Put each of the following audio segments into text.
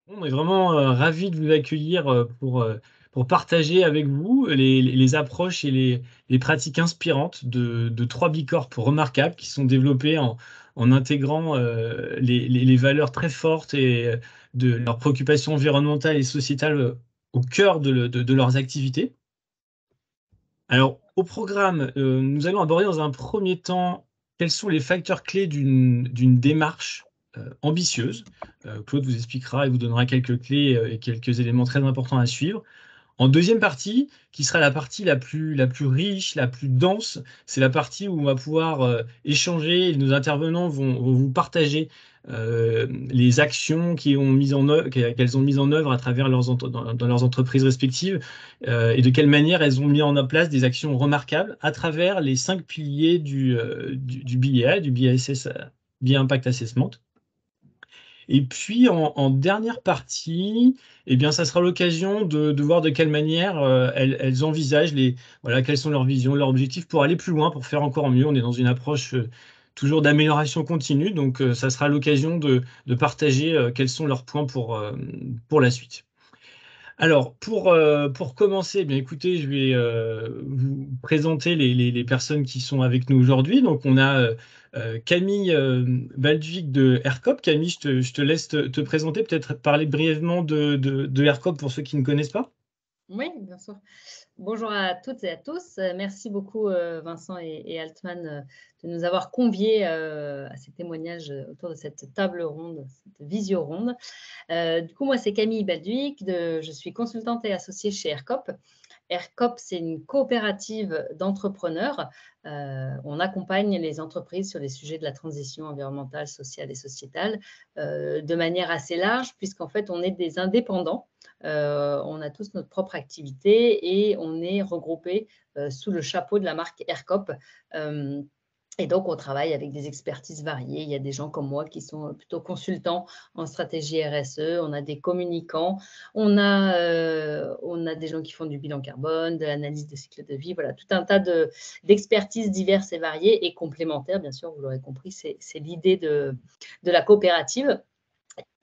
On est vraiment ravis de vous accueillir pour partager avec vous les approches et les pratiques inspirantes de trois bicorps remarquables qui sont développés en intégrant les valeurs très fortes et de leurs préoccupations environnementales et sociétales au cœur de leurs activités. Alors, au programme, nous allons aborder dans un premier temps quels sont les facteurs clés d'une démarche ambitieuse. Claude vous expliquera et vous donnera quelques clés et quelques éléments très importants à suivre. En deuxième partie, qui sera la partie la plus riche, la plus dense, c'est la partie où on va pouvoir échanger et nos intervenants vont vous partager les actions qu'elles ont mises en œuvre à travers dans leurs entreprises respectives et de quelle manière elles ont mis en place des actions remarquables à travers les cinq piliers du BIA, du BISS, BIA Impact Assessment. Et puis en dernière partie, eh bien, ça sera l'occasion de voir de quelle manière elles envisagent voilà, quelles sont leurs visions, leurs objectifs pour aller plus loin, pour faire encore mieux. On est dans une approche toujours d'amélioration continue, donc ça sera l'occasion de partager quels sont leurs points pour la suite. Alors, pour commencer, eh bien, écoutez, je vais vous présenter les personnes qui sont avec nous aujourd'hui. Donc, on a Camille Baldwick de AirCop. Camille, je te laisse te présenter, peut-être parler brièvement de AirCop pour ceux qui ne connaissent pas. Oui, bien sûr. Bonjour à toutes et à tous. Merci beaucoup, Vincent et Altman, de nous avoir conviés à ces témoignages autour de cette table ronde, cette visio ronde. Du coup, moi, c'est Camille Balduic, je suis consultante et associée chez AirCop. AirCop, c'est une coopérative d'entrepreneurs. On accompagne les entreprises sur les sujets de la transition environnementale, sociale et sociétale de manière assez large, puisqu'en fait, on est des indépendants. On a tous notre propre activité et on est regroupés sous le chapeau de la marque AirCop. Et donc, on travaille avec des expertises variées. Il y a des gens comme moi qui sont plutôt consultants en stratégie RSE. On a des communicants. On a des gens qui font du bilan carbone, de l'analyse de cycle de vie. Voilà, tout un tas d'expertises diverses et variées et complémentaires. Bien sûr, vous l'aurez compris, c'est l'idée de la coopérative.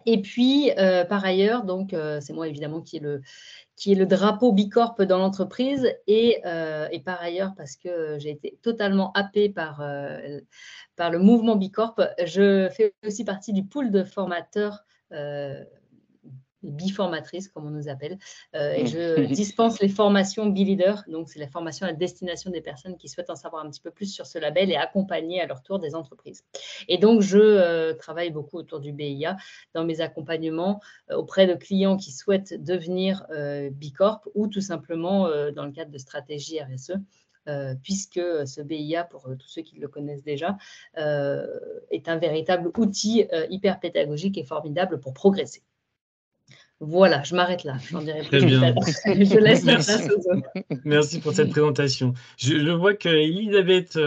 Et puis, par ailleurs, donc, c'est moi évidemment qui est le drapeau Bicorp dans l'entreprise et par ailleurs, parce que j'ai été totalement happée par le mouvement Bicorp, je fais aussi partie du pool de formateurs biformatrices, comme on nous appelle, et je dispense les formations B-Leader, donc c'est la formation à destination des personnes qui souhaitent en savoir un petit peu plus sur ce label et accompagner à leur tour des entreprises. Et donc, je travaille beaucoup autour du BIA dans mes accompagnements auprès de clients qui souhaitent devenir Bicorp ou tout simplement dans le cadre de stratégie RSE. Puisque ce BIA, pour tous ceux qui le connaissent déjà, est un véritable outil hyper pédagogique et formidable pour progresser. Voilà, je m'arrête là. J'en dirai Très plus tout à bien. l'heure. Je laisse la Merci. place aux autres. Merci pour cette présentation. Je vois que Elisabeth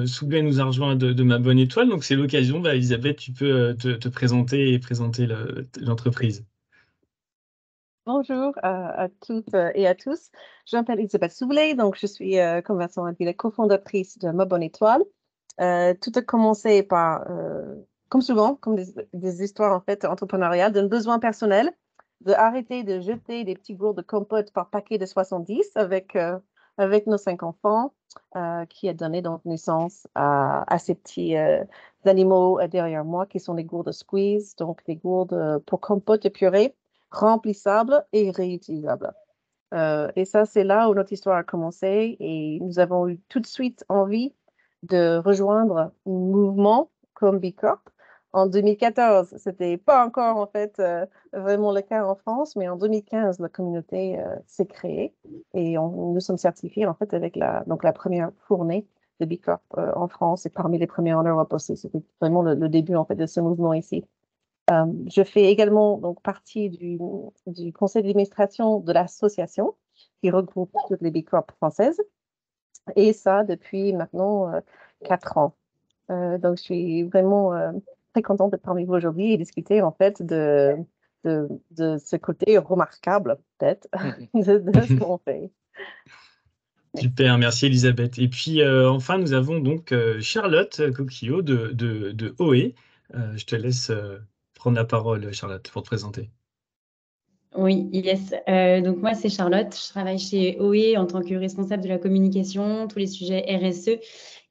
Soublet nous a rejoint de ma bonne étoile, donc c'est l'occasion. Bah, Elisabeth, tu peux te présenter et présenter l'entreprise. Bonjour à toutes et à tous. Je m'appelle Elisabeth Soublet, donc je suis, comme Vincent a dit, la cofondatrice de Ma Bonne Étoile. Tout a commencé par, comme souvent, comme des histoires en fait entrepreneuriales, d'un besoin personnel de arrêter de jeter des petits gourds de compote par paquet de 70 avec nos 5 enfants, qui a donné donc naissance à ces petits animaux derrière moi, qui sont les gourdes squeeze, donc des gourdes pour compote et purée remplissables et réutilisables. Et ça, c'est là où notre histoire a commencé et nous avons eu tout de suite envie de rejoindre un mouvement comme Bicorp. En 2014, c'était pas encore en fait vraiment le cas en France, mais en 2015, la communauté s'est créée et nous sommes certifiés en fait avec la première fournée de Bicorp en France et parmi les premiers en Europe aussi. C'était vraiment le début en fait de ce mouvement ici. Je fais également donc partie du conseil d'administration de l'association qui regroupe toutes les Bicorp françaises et ça depuis maintenant 4 ans. Donc, je suis vraiment très contente d'être parmi vous aujourd'hui et discuter en fait de ce côté remarquable peut-être de ce qu'on fait. Super, merci Elisabeth. Et puis enfin, nous avons donc Charlotte Coquillot de OE. Je te laisse prendre la parole, Charlotte, pour te présenter. Oui, yes. Donc moi, c'est Charlotte. Je travaille chez OE en tant que responsable de la communication, tous les sujets RSE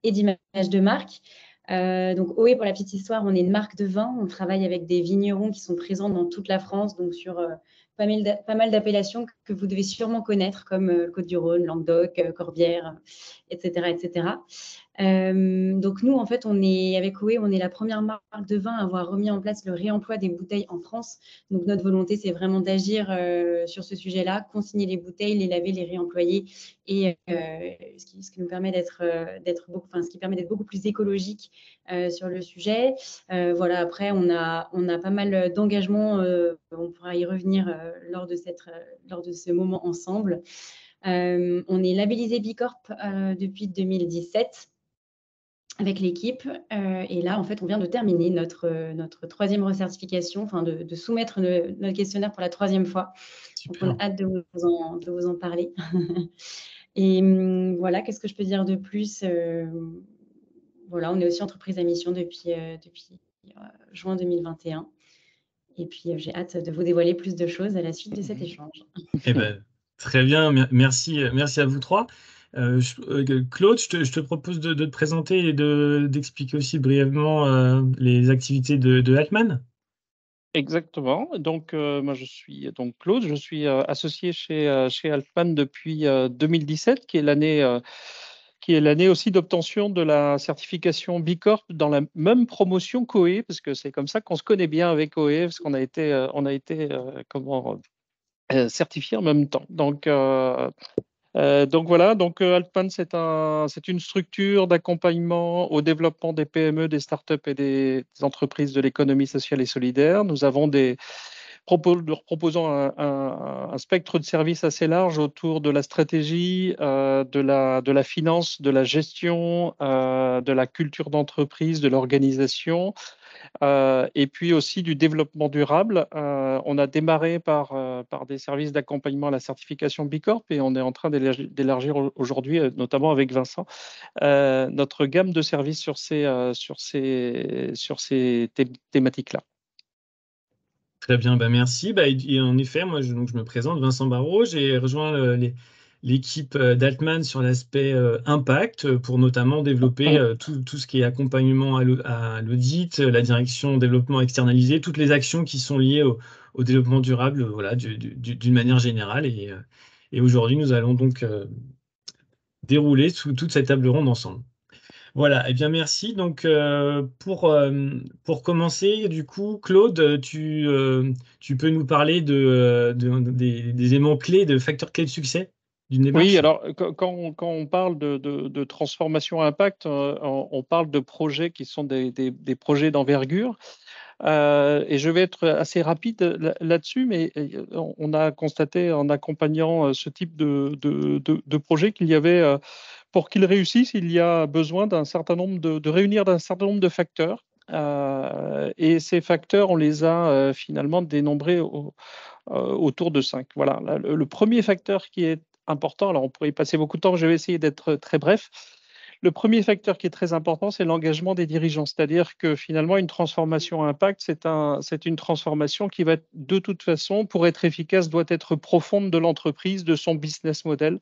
et d'image de marque. Donc OE, pour la petite histoire, on est une marque de vin. On travaille avec des vignerons qui sont présents dans toute la France, donc sur pas mal d'appellations que vous devez sûrement connaître, comme Côte-du-Rhône, Languedoc, Corbière, etc., etc. Donc nous, en fait, avec OE, on est la première marque de vin à avoir remis en place le réemploi des bouteilles en France. Donc notre volonté, c'est vraiment d'agir sur ce sujet-là, consigner les bouteilles, les laver, les réemployer, et ce qui nous permet ce qui permet d'être beaucoup plus écologique sur le sujet. Voilà. Après, on a pas mal d'engagements. On pourra y revenir lors de ce moment ensemble. On est labellisé Bicorp depuis 2017. Avec l'équipe. Et là, en fait, on vient de terminer notre 3e recertification, enfin de soumettre notre questionnaire pour la 3e fois. Donc, on a hâte de vous en parler. Et voilà, qu'est-ce que je peux dire de plus? Voilà, on est aussi entreprise à mission depuis juin 2021. Et puis, j'ai hâte de vous dévoiler plus de choses à la suite de cet échange. Eh ben, très bien, merci à vous trois. Claude, je te propose de te présenter et d'expliquer aussi brièvement les activités de Altman. Exactement. Donc, moi, je suis donc Claude. Je suis associé chez Altman depuis 2017, qui est l'année aussi d'obtention de la certification B Corp dans la même promotion qu'OE, parce que c'est comme ça qu'on se connaît bien avec OE, parce qu'on a été, certifié en même temps. Donc voilà, Altman, c'est une structure d'accompagnement au développement des PME, des startups et des entreprises de l'économie sociale et solidaire. Nous leur proposons un spectre de services assez large autour de la stratégie, de la finance, de la gestion, de la culture d'entreprise, de l'organisation, et puis aussi du développement durable. On a démarré par des services d'accompagnement à la certification B Corp et on est en train d'élargir aujourd'hui, notamment avec Vincent, notre gamme de services sur ces thématiques-là. Très bien, bah merci. Et en effet, moi, je me présente, Vincent Barraud. J'ai rejoint l'équipe d'Altman sur l'aspect impact pour notamment développer tout ce qui est accompagnement à l'audit, la direction développement externalisé, toutes les actions qui sont liées au développement durable, voilà, d'une manière générale. Et aujourd'hui, nous allons donc dérouler toute cette table ronde ensemble. Voilà, eh bien merci. Donc pour commencer, du coup, Claude, tu peux nous parler des éléments clés, de facteurs clés de succès d'une démarche? Oui, alors quand on parle de transformation à impact, on parle de projets qui sont des projets d'envergure. Et je vais être assez rapide là-dessus, mais on a constaté en accompagnant ce type de projet qu'il y avait, pour qu'ils réussissent, il y a besoin de réunir d'un certain nombre de facteurs. Et ces facteurs, on les a finalement dénombrés autour de 5. Voilà. Le premier facteur qui est important, alors on pourrait y passer beaucoup de temps, je vais essayer d'être très bref. Le premier facteur qui est très important, c'est l'engagement des dirigeants. C'est-à-dire que finalement, une transformation à impact, c'est une transformation qui va, de toute façon, pour être efficace, doit être profonde de l'entreprise, de son business model.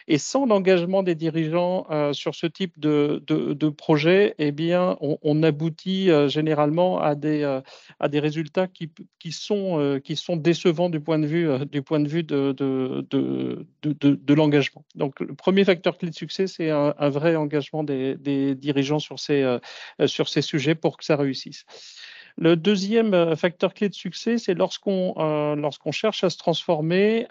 Et sans l'engagement des dirigeants sur ce type de projet, eh bien, on aboutit généralement à des résultats qui sont décevants du point de vue, de l'engagement. Donc, le premier facteur clé de succès, c'est un vrai engagement des dirigeants sur ces sujets pour que ça réussisse. Le deuxième facteur clé de succès, c'est lorsqu'on cherche à se transformer,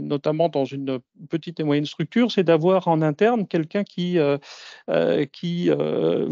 notamment dans une petite et moyenne structure, c'est d'avoir en interne quelqu'un qui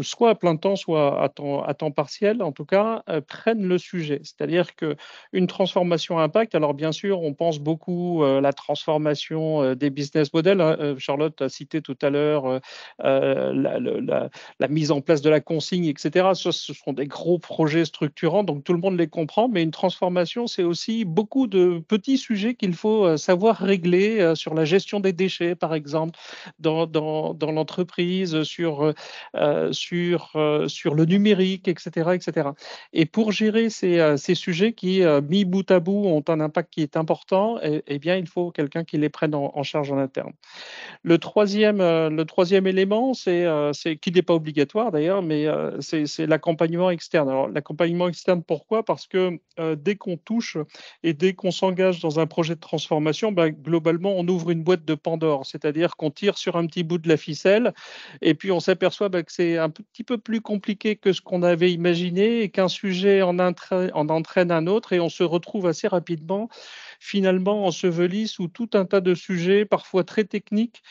soit à plein temps, soit à temps partiel, en tout cas, prenne le sujet. C'est-à-dire qu'une transformation à impact, alors bien sûr, on pense beaucoup à la transformation des business models, hein. Charlotte a cité tout à l'heure la mise en place de la consigne, etc. Ce sont des gros projets structurant, donc tout le monde les comprend, mais une transformation, c'est aussi beaucoup de petits sujets qu'il faut savoir régler sur la gestion des déchets, par exemple, dans l'entreprise, sur le numérique, etc., etc. Et pour gérer ces sujets qui, mis bout à bout, ont un impact qui est important, eh bien, il faut quelqu'un qui les prenne en charge en interne. Le troisième élément, qui n'est pas obligatoire d'ailleurs, mais c'est l'accompagnement externe. Alors, l'accompagnement externe, pourquoi? Parce que dès qu'on touche et dès qu'on s'engage dans un projet de transformation, ben, globalement, on ouvre une boîte de Pandore, c'est-à-dire qu'on tire sur un petit bout de la ficelle et puis on s'aperçoit ben, que c'est un petit peu plus compliqué que ce qu'on avait imaginé et qu'un sujet en entraîne un autre et on se retrouve assez rapidement finalement enseveli sous tout un tas de sujets, parfois très techniques,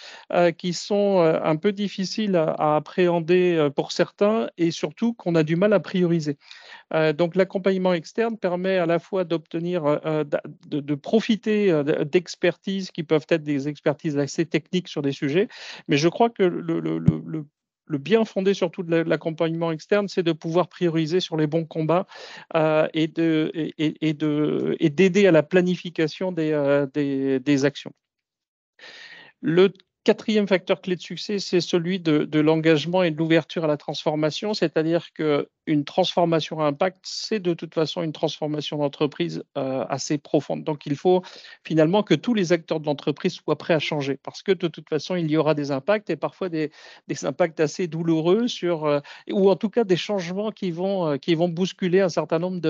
qui sont un peu difficiles à appréhender pour certains et surtout qu'on a du mal à prioriser. Donc l'accompagnement externe permet à la fois d'obtenir, de profiter d'expertises qui peuvent être des expertises assez techniques sur des sujets, mais je crois que le bien fondé surtout de l'accompagnement externe, c'est de pouvoir prioriser sur les bons combats et d'aider à la planification des actions. Le quatrième facteur clé de succès, c'est celui de l'engagement et de l'ouverture à la transformation, c'est-à-dire qu'une transformation à impact, c'est de toute façon une transformation d'entreprise assez profonde. Donc, il faut finalement que tous les acteurs de l'entreprise soient prêts à changer parce que de toute façon, il y aura des impacts et parfois des impacts assez douloureux ou en tout cas des changements qui vont bousculer un certain nombre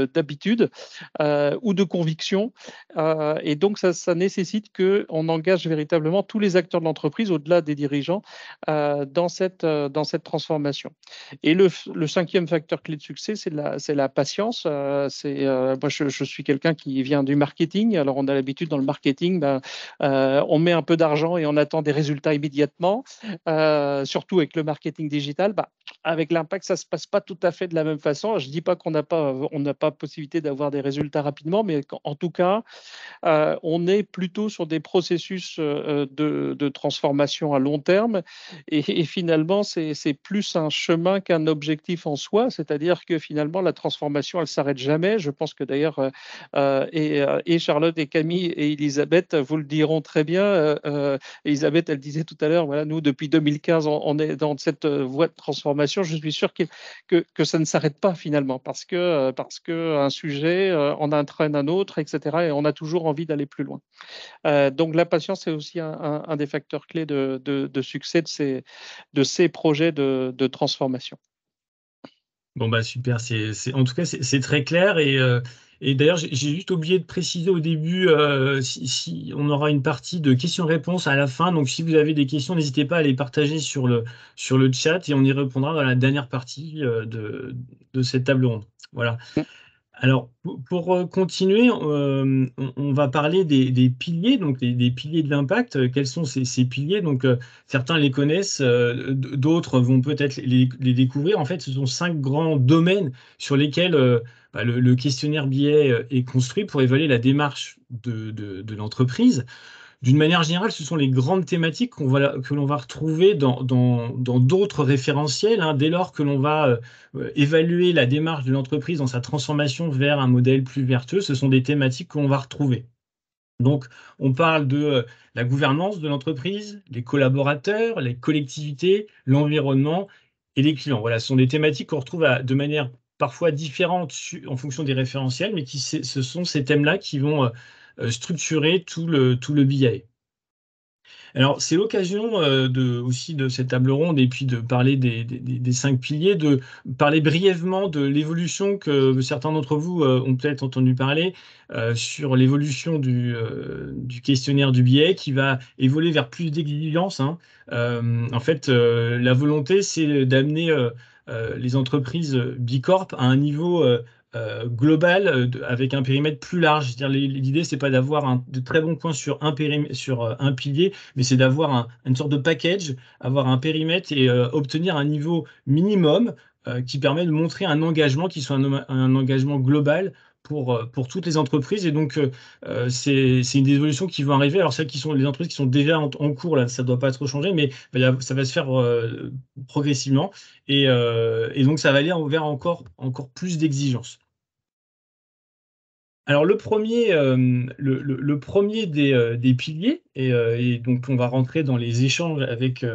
d'habitudes ou de convictions. Et donc, ça nécessite qu'on engage véritablement tous les acteurs de l'entreprise, au-delà des dirigeants, dans cette transformation. Et le cinquième facteur clé de succès, c'est la patience. Moi, je suis quelqu'un qui vient du marketing. Alors, on a l'habitude dans le marketing, on met un peu d'argent et on attend des résultats immédiatement, surtout avec le marketing digital. Avec l'impact, ça ne se passe pas tout à fait de la même façon. Je ne dis pas qu'on n'a pas possibilité d'avoir des résultats rapidement, mais en tout cas, on est plutôt sur des processus de transformation à long terme et finalement, c'est plus un chemin qu'un objectif en soi, c'est-à-dire que finalement, la transformation, elle ne s'arrête jamais. Je pense que d'ailleurs, et Charlotte et Camille et Elisabeth vous le diront très bien. Elisabeth, elle disait tout à l'heure, voilà, nous, depuis 2015, on est dans cette voie de transformation. Je suis sûr que ça ne s'arrête pas finalement parce que un sujet en entraîne un autre, etc. Et on a toujours envie d'aller plus loin. Donc la patience est aussi un des facteurs clés de succès de ces projets de transformation. Bon, bah super, en tout cas, c'est très clair. Et d'ailleurs, j'ai juste oublié de préciser au début si on aura une partie de questions-réponses à la fin. Donc, si vous avez des questions, n'hésitez pas à les partager sur le chat et on y répondra dans la dernière partie de cette table ronde. Voilà. Alors, pour continuer, on va parler des piliers, donc des piliers de l'impact. Quels sont ces piliers? Donc, certains les connaissent, d'autres vont peut-être les découvrir. En fait, ce sont 5 grands domaines sur lesquels le questionnaire biais est construit pour évaluer la démarche de l'entreprise. D'une manière générale, ce sont les grandes thématiques que l'on va retrouver dans d'autres référentiels, hein, dès lors que l'on va évaluer la démarche de l'entreprise dans sa transformation vers un modèle plus vertueux. Ce sont des thématiques que l'on va retrouver. Donc, on parle de la gouvernance de l'entreprise, les collaborateurs, les collectivités, l'environnement et les clients. Voilà, ce sont des thématiques qu'on retrouve de manière parfois différente en fonction des référentiels, mais ce sont ces thèmes-là qui vont structurer tout le BI. Alors, c'est l'occasion aussi de cette table ronde et puis de parler des 5 piliers, de parler brièvement de l'évolution que certains d'entre vous ont peut-être entendu parler sur l'évolution du questionnaire du biais qui va évoluer vers plus d'exigence, hein. En fait, la volonté, c'est d'amener les entreprises Bicorp à un niveau global avec un périmètre plus large. C'est-à-dire, l'idée, c'est pas d'avoir de très bons points sur un pilier, mais c'est d'avoir une sorte de package, avoir un périmètre et obtenir un niveau minimum qui permet de montrer un engagement qui soit un engagement global pour toutes les entreprises. Et donc, c'est une des évolutions qui vont arriver. Alors, les entreprises qui sont déjà en cours, là, ça ne doit pas trop changer, mais ça va se faire progressivement. Et donc, ça va aller vers encore plus d'exigences. Alors, le premier des piliers, et donc on va rentrer dans les échanges avec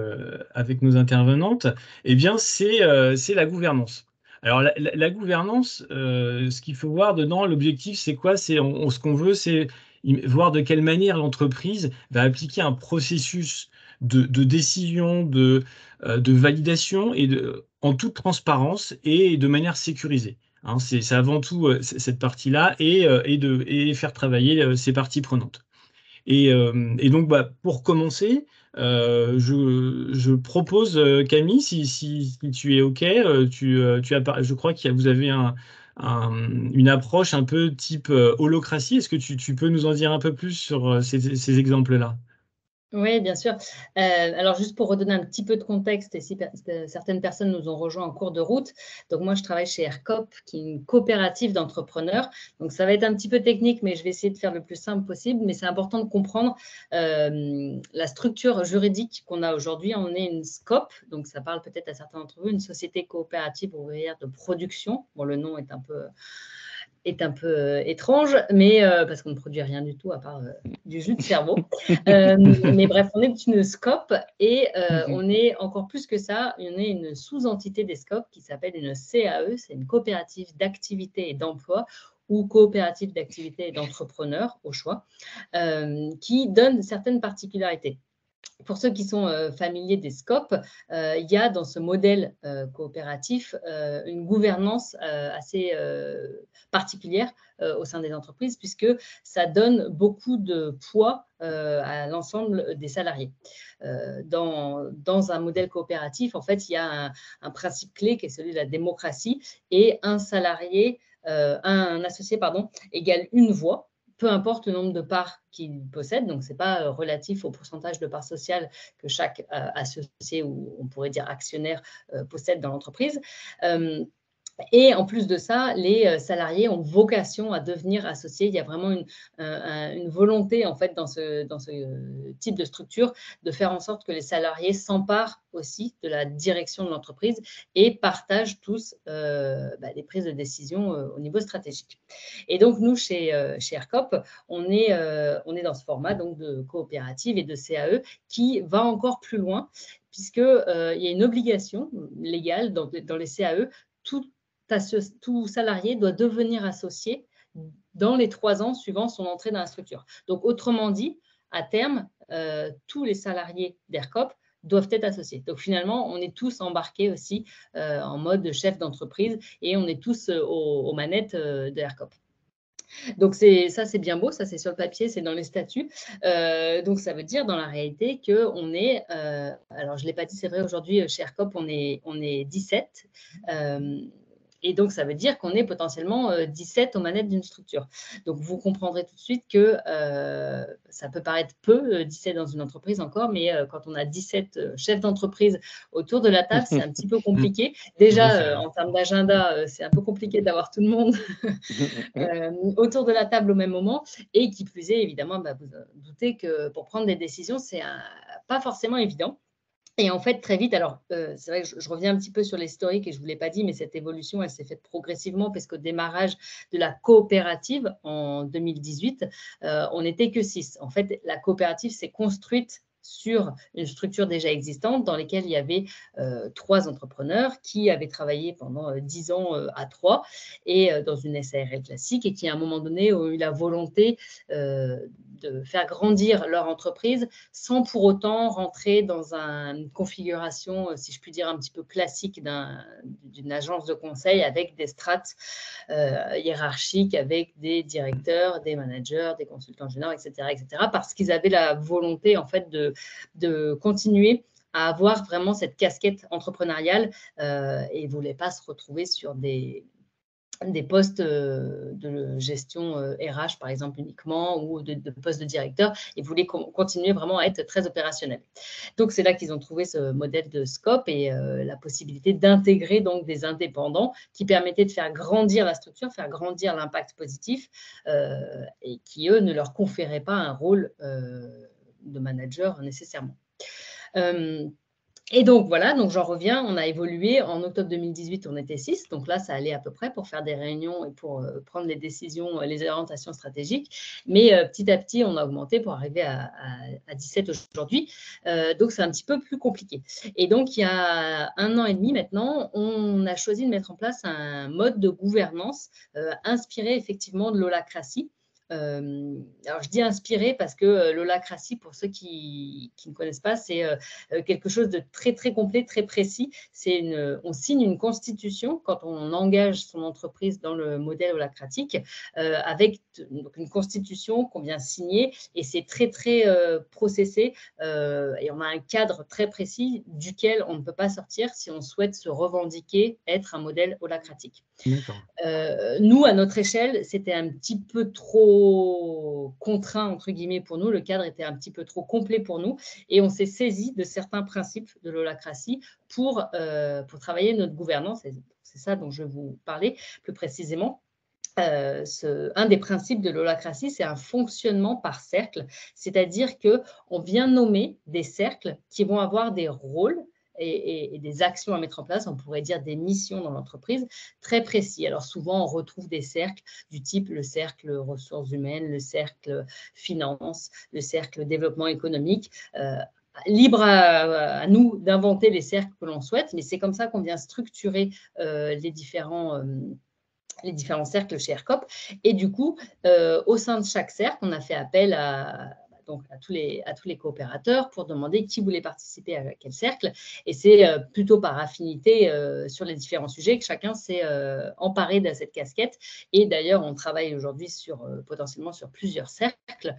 nos intervenantes, eh bien, c'est la gouvernance. Alors, la gouvernance, ce qu'il faut voir dedans, l'objectif, c'est quoi? Ce qu'on veut, c'est voir de quelle manière l'entreprise va appliquer un processus de décision, de validation, en toute transparence et de manière sécurisée. Hein, c'est avant tout cette partie-là et faire travailler ces parties prenantes. Et donc, pour commencer, je propose, Camille, si tu es OK, je crois vous avez une approche un peu type holocratie. Est-ce que tu peux nous en dire un peu plus sur ces exemples-là? Oui, bien sûr. Alors, juste pour redonner un petit peu de contexte, et si certaines personnes nous ont rejoints en cours de route, donc moi, je travaille chez ERCOP, qui est une coopérative d'entrepreneurs. Donc, ça va être un petit peu technique, mais je vais essayer de faire le plus simple possible. Mais c'est important de comprendre la structure juridique qu'on a aujourd'hui. On est une SCOP, donc ça parle peut-être à certains d'entre vous, une société coopérative ouvrière de production. Bon, le nom est un peu étrange, mais parce qu'on ne produit rien du tout à part du jus de cerveau. Mais bref, on est une SCOP et on est encore plus que ça, on est une sous-entité des SCOP qui s'appelle une CAE, c'est une coopérative d'activité et d'emploi ou coopérative d'activité et d'entrepreneurs au choix, qui donne certaines particularités. Pour ceux qui sont familiers des SCOP, il y a dans ce modèle coopératif une gouvernance assez particulière au sein des entreprises, puisque ça donne beaucoup de poids à l'ensemble des salariés. Dans un modèle coopératif, en fait, il y a un principe clé qui est celui de la démocratie, et un associé, égale une voix, peu importe le nombre de parts qu'il possède. Donc, ce n'est pas relatif au pourcentage de parts sociales que chaque associé, ou on pourrait dire actionnaire, possède dans l'entreprise. Et en plus de ça, les salariés ont vocation à devenir associés. Il y a vraiment une volonté, en fait, dans ce type de structure, de faire en sorte que les salariés s'emparent aussi de la direction de l'entreprise et partagent tous les prises de décision au niveau stratégique. Et donc, nous, chez ERCOP, on est dans ce format donc, de coopérative et de CAE qui va encore plus loin, puisqu'il y a une obligation légale dans les CAE. Tout salarié doit devenir associé dans les 3 ans suivant son entrée dans la structure. Donc, autrement dit, à terme, tous les salariés d'ERCOP doivent être associés. Donc, finalement, on est tous embarqués aussi en mode chef d'entreprise et on est tous aux manettes de ERCOP. Donc, ça, c'est bien beau, ça, c'est sur le papier, c'est dans les statuts. Donc, ça veut dire dans la réalité qu'on est, alors je ne l'ai pas dit, c'est vrai, aujourd'hui, chez ERCOP, on est 17. Et donc, ça veut dire qu'on est potentiellement 17 aux manettes d'une structure. Donc, vous comprendrez tout de suite que ça peut paraître peu, 17 dans une entreprise encore, mais quand on a 17 chefs d'entreprise autour de la table, c'est un petit peu compliqué. Déjà, en termes d'agenda, c'est un peu compliqué d'avoir tout le monde autour de la table au même moment. Et qui plus est, évidemment, vous doutez que pour prendre des décisions, c'est pas forcément évident. Et en fait, très vite, alors c'est vrai que je reviens un petit peu sur l'historique et je ne vous l'ai pas dit, mais cette évolution, elle s'est faite progressivement parce qu'au démarrage de la coopérative en 2018, on n'était que 6. En fait, la coopérative s'est construite sur une structure déjà existante dans laquelle il y avait 3 entrepreneurs qui avaient travaillé pendant 10 ans à 3 et dans une SARL classique et qui, à un moment donné, ont eu la volonté de faire grandir leur entreprise sans pour autant rentrer dans une configuration, si je puis dire, un petit peu classique d'une agence de conseil avec des strates hiérarchiques, avec des directeurs, des managers, des consultants juniors, etc., parce qu'ils avaient la volonté, en fait, de continuer à avoir vraiment cette casquette entrepreneuriale et ne voulaient pas se retrouver sur des des postes de gestion RH, par exemple, uniquement, ou de postes de directeur, et voulaient continuer vraiment à être très opérationnels. Donc, c'est là qu'ils ont trouvé ce modèle de scope et la possibilité d'intégrer donc des indépendants qui permettaient de faire grandir la structure, faire grandir l'impact positif et qui, eux, ne leur conféraient pas un rôle de manager nécessairement. Et donc, voilà, donc j'en reviens, on a évolué. En octobre 2018, on était 6, donc là, ça allait à peu près pour faire des réunions et pour prendre les décisions, les orientations stratégiques. Mais petit à petit, on a augmenté pour arriver à 17 aujourd'hui. Donc, c'est un petit peu plus compliqué. Et donc, il y a 1 an et demi maintenant, on a choisi de mettre en place un mode de gouvernance inspiré effectivement de l'holacratie. Alors, je dis inspiré parce que l'holacratie, pour ceux qui ne connaissent pas, c'est quelque chose de très, très complet, très précis. On signe une constitution quand on engage son entreprise dans le modèle holacratique avec donc une constitution qu'on vient signer et c'est très, très processé et on a un cadre très précis duquel on ne peut pas sortir si on souhaite se revendiquer être un modèle holacratique. D'accord. Nous, à notre échelle, c'était un petit peu trop contraint, entre guillemets, pour nous. Le cadre était un petit peu trop complet pour nous. Et on s'est saisi de certains principes de l'holacratie pour travailler notre gouvernance. Et c'est ça dont je vais vous parler plus précisément. Un des principes de l'holacratie, c'est un fonctionnement par cercle. C'est-à-dire qu'on vient nommer des cercles qui vont avoir des rôles et des actions à mettre en place, on pourrait dire des missions dans l'entreprise, très précis. Alors souvent, on retrouve des cercles du type le cercle ressources humaines, le cercle finance, le cercle développement économique. Libre à nous d'inventer les cercles que l'on souhaite, mais c'est comme ça qu'on vient structurer les différents cercles chez ERCOP. Et du coup, au sein de chaque cercle, on a fait appel à tous les coopérateurs pour demander qui voulait participer à quel cercle. Et c'est plutôt par affinité sur les différents sujets que chacun s'est emparé de cette casquette. Et d'ailleurs, on travaille aujourd'hui potentiellement sur plusieurs cercles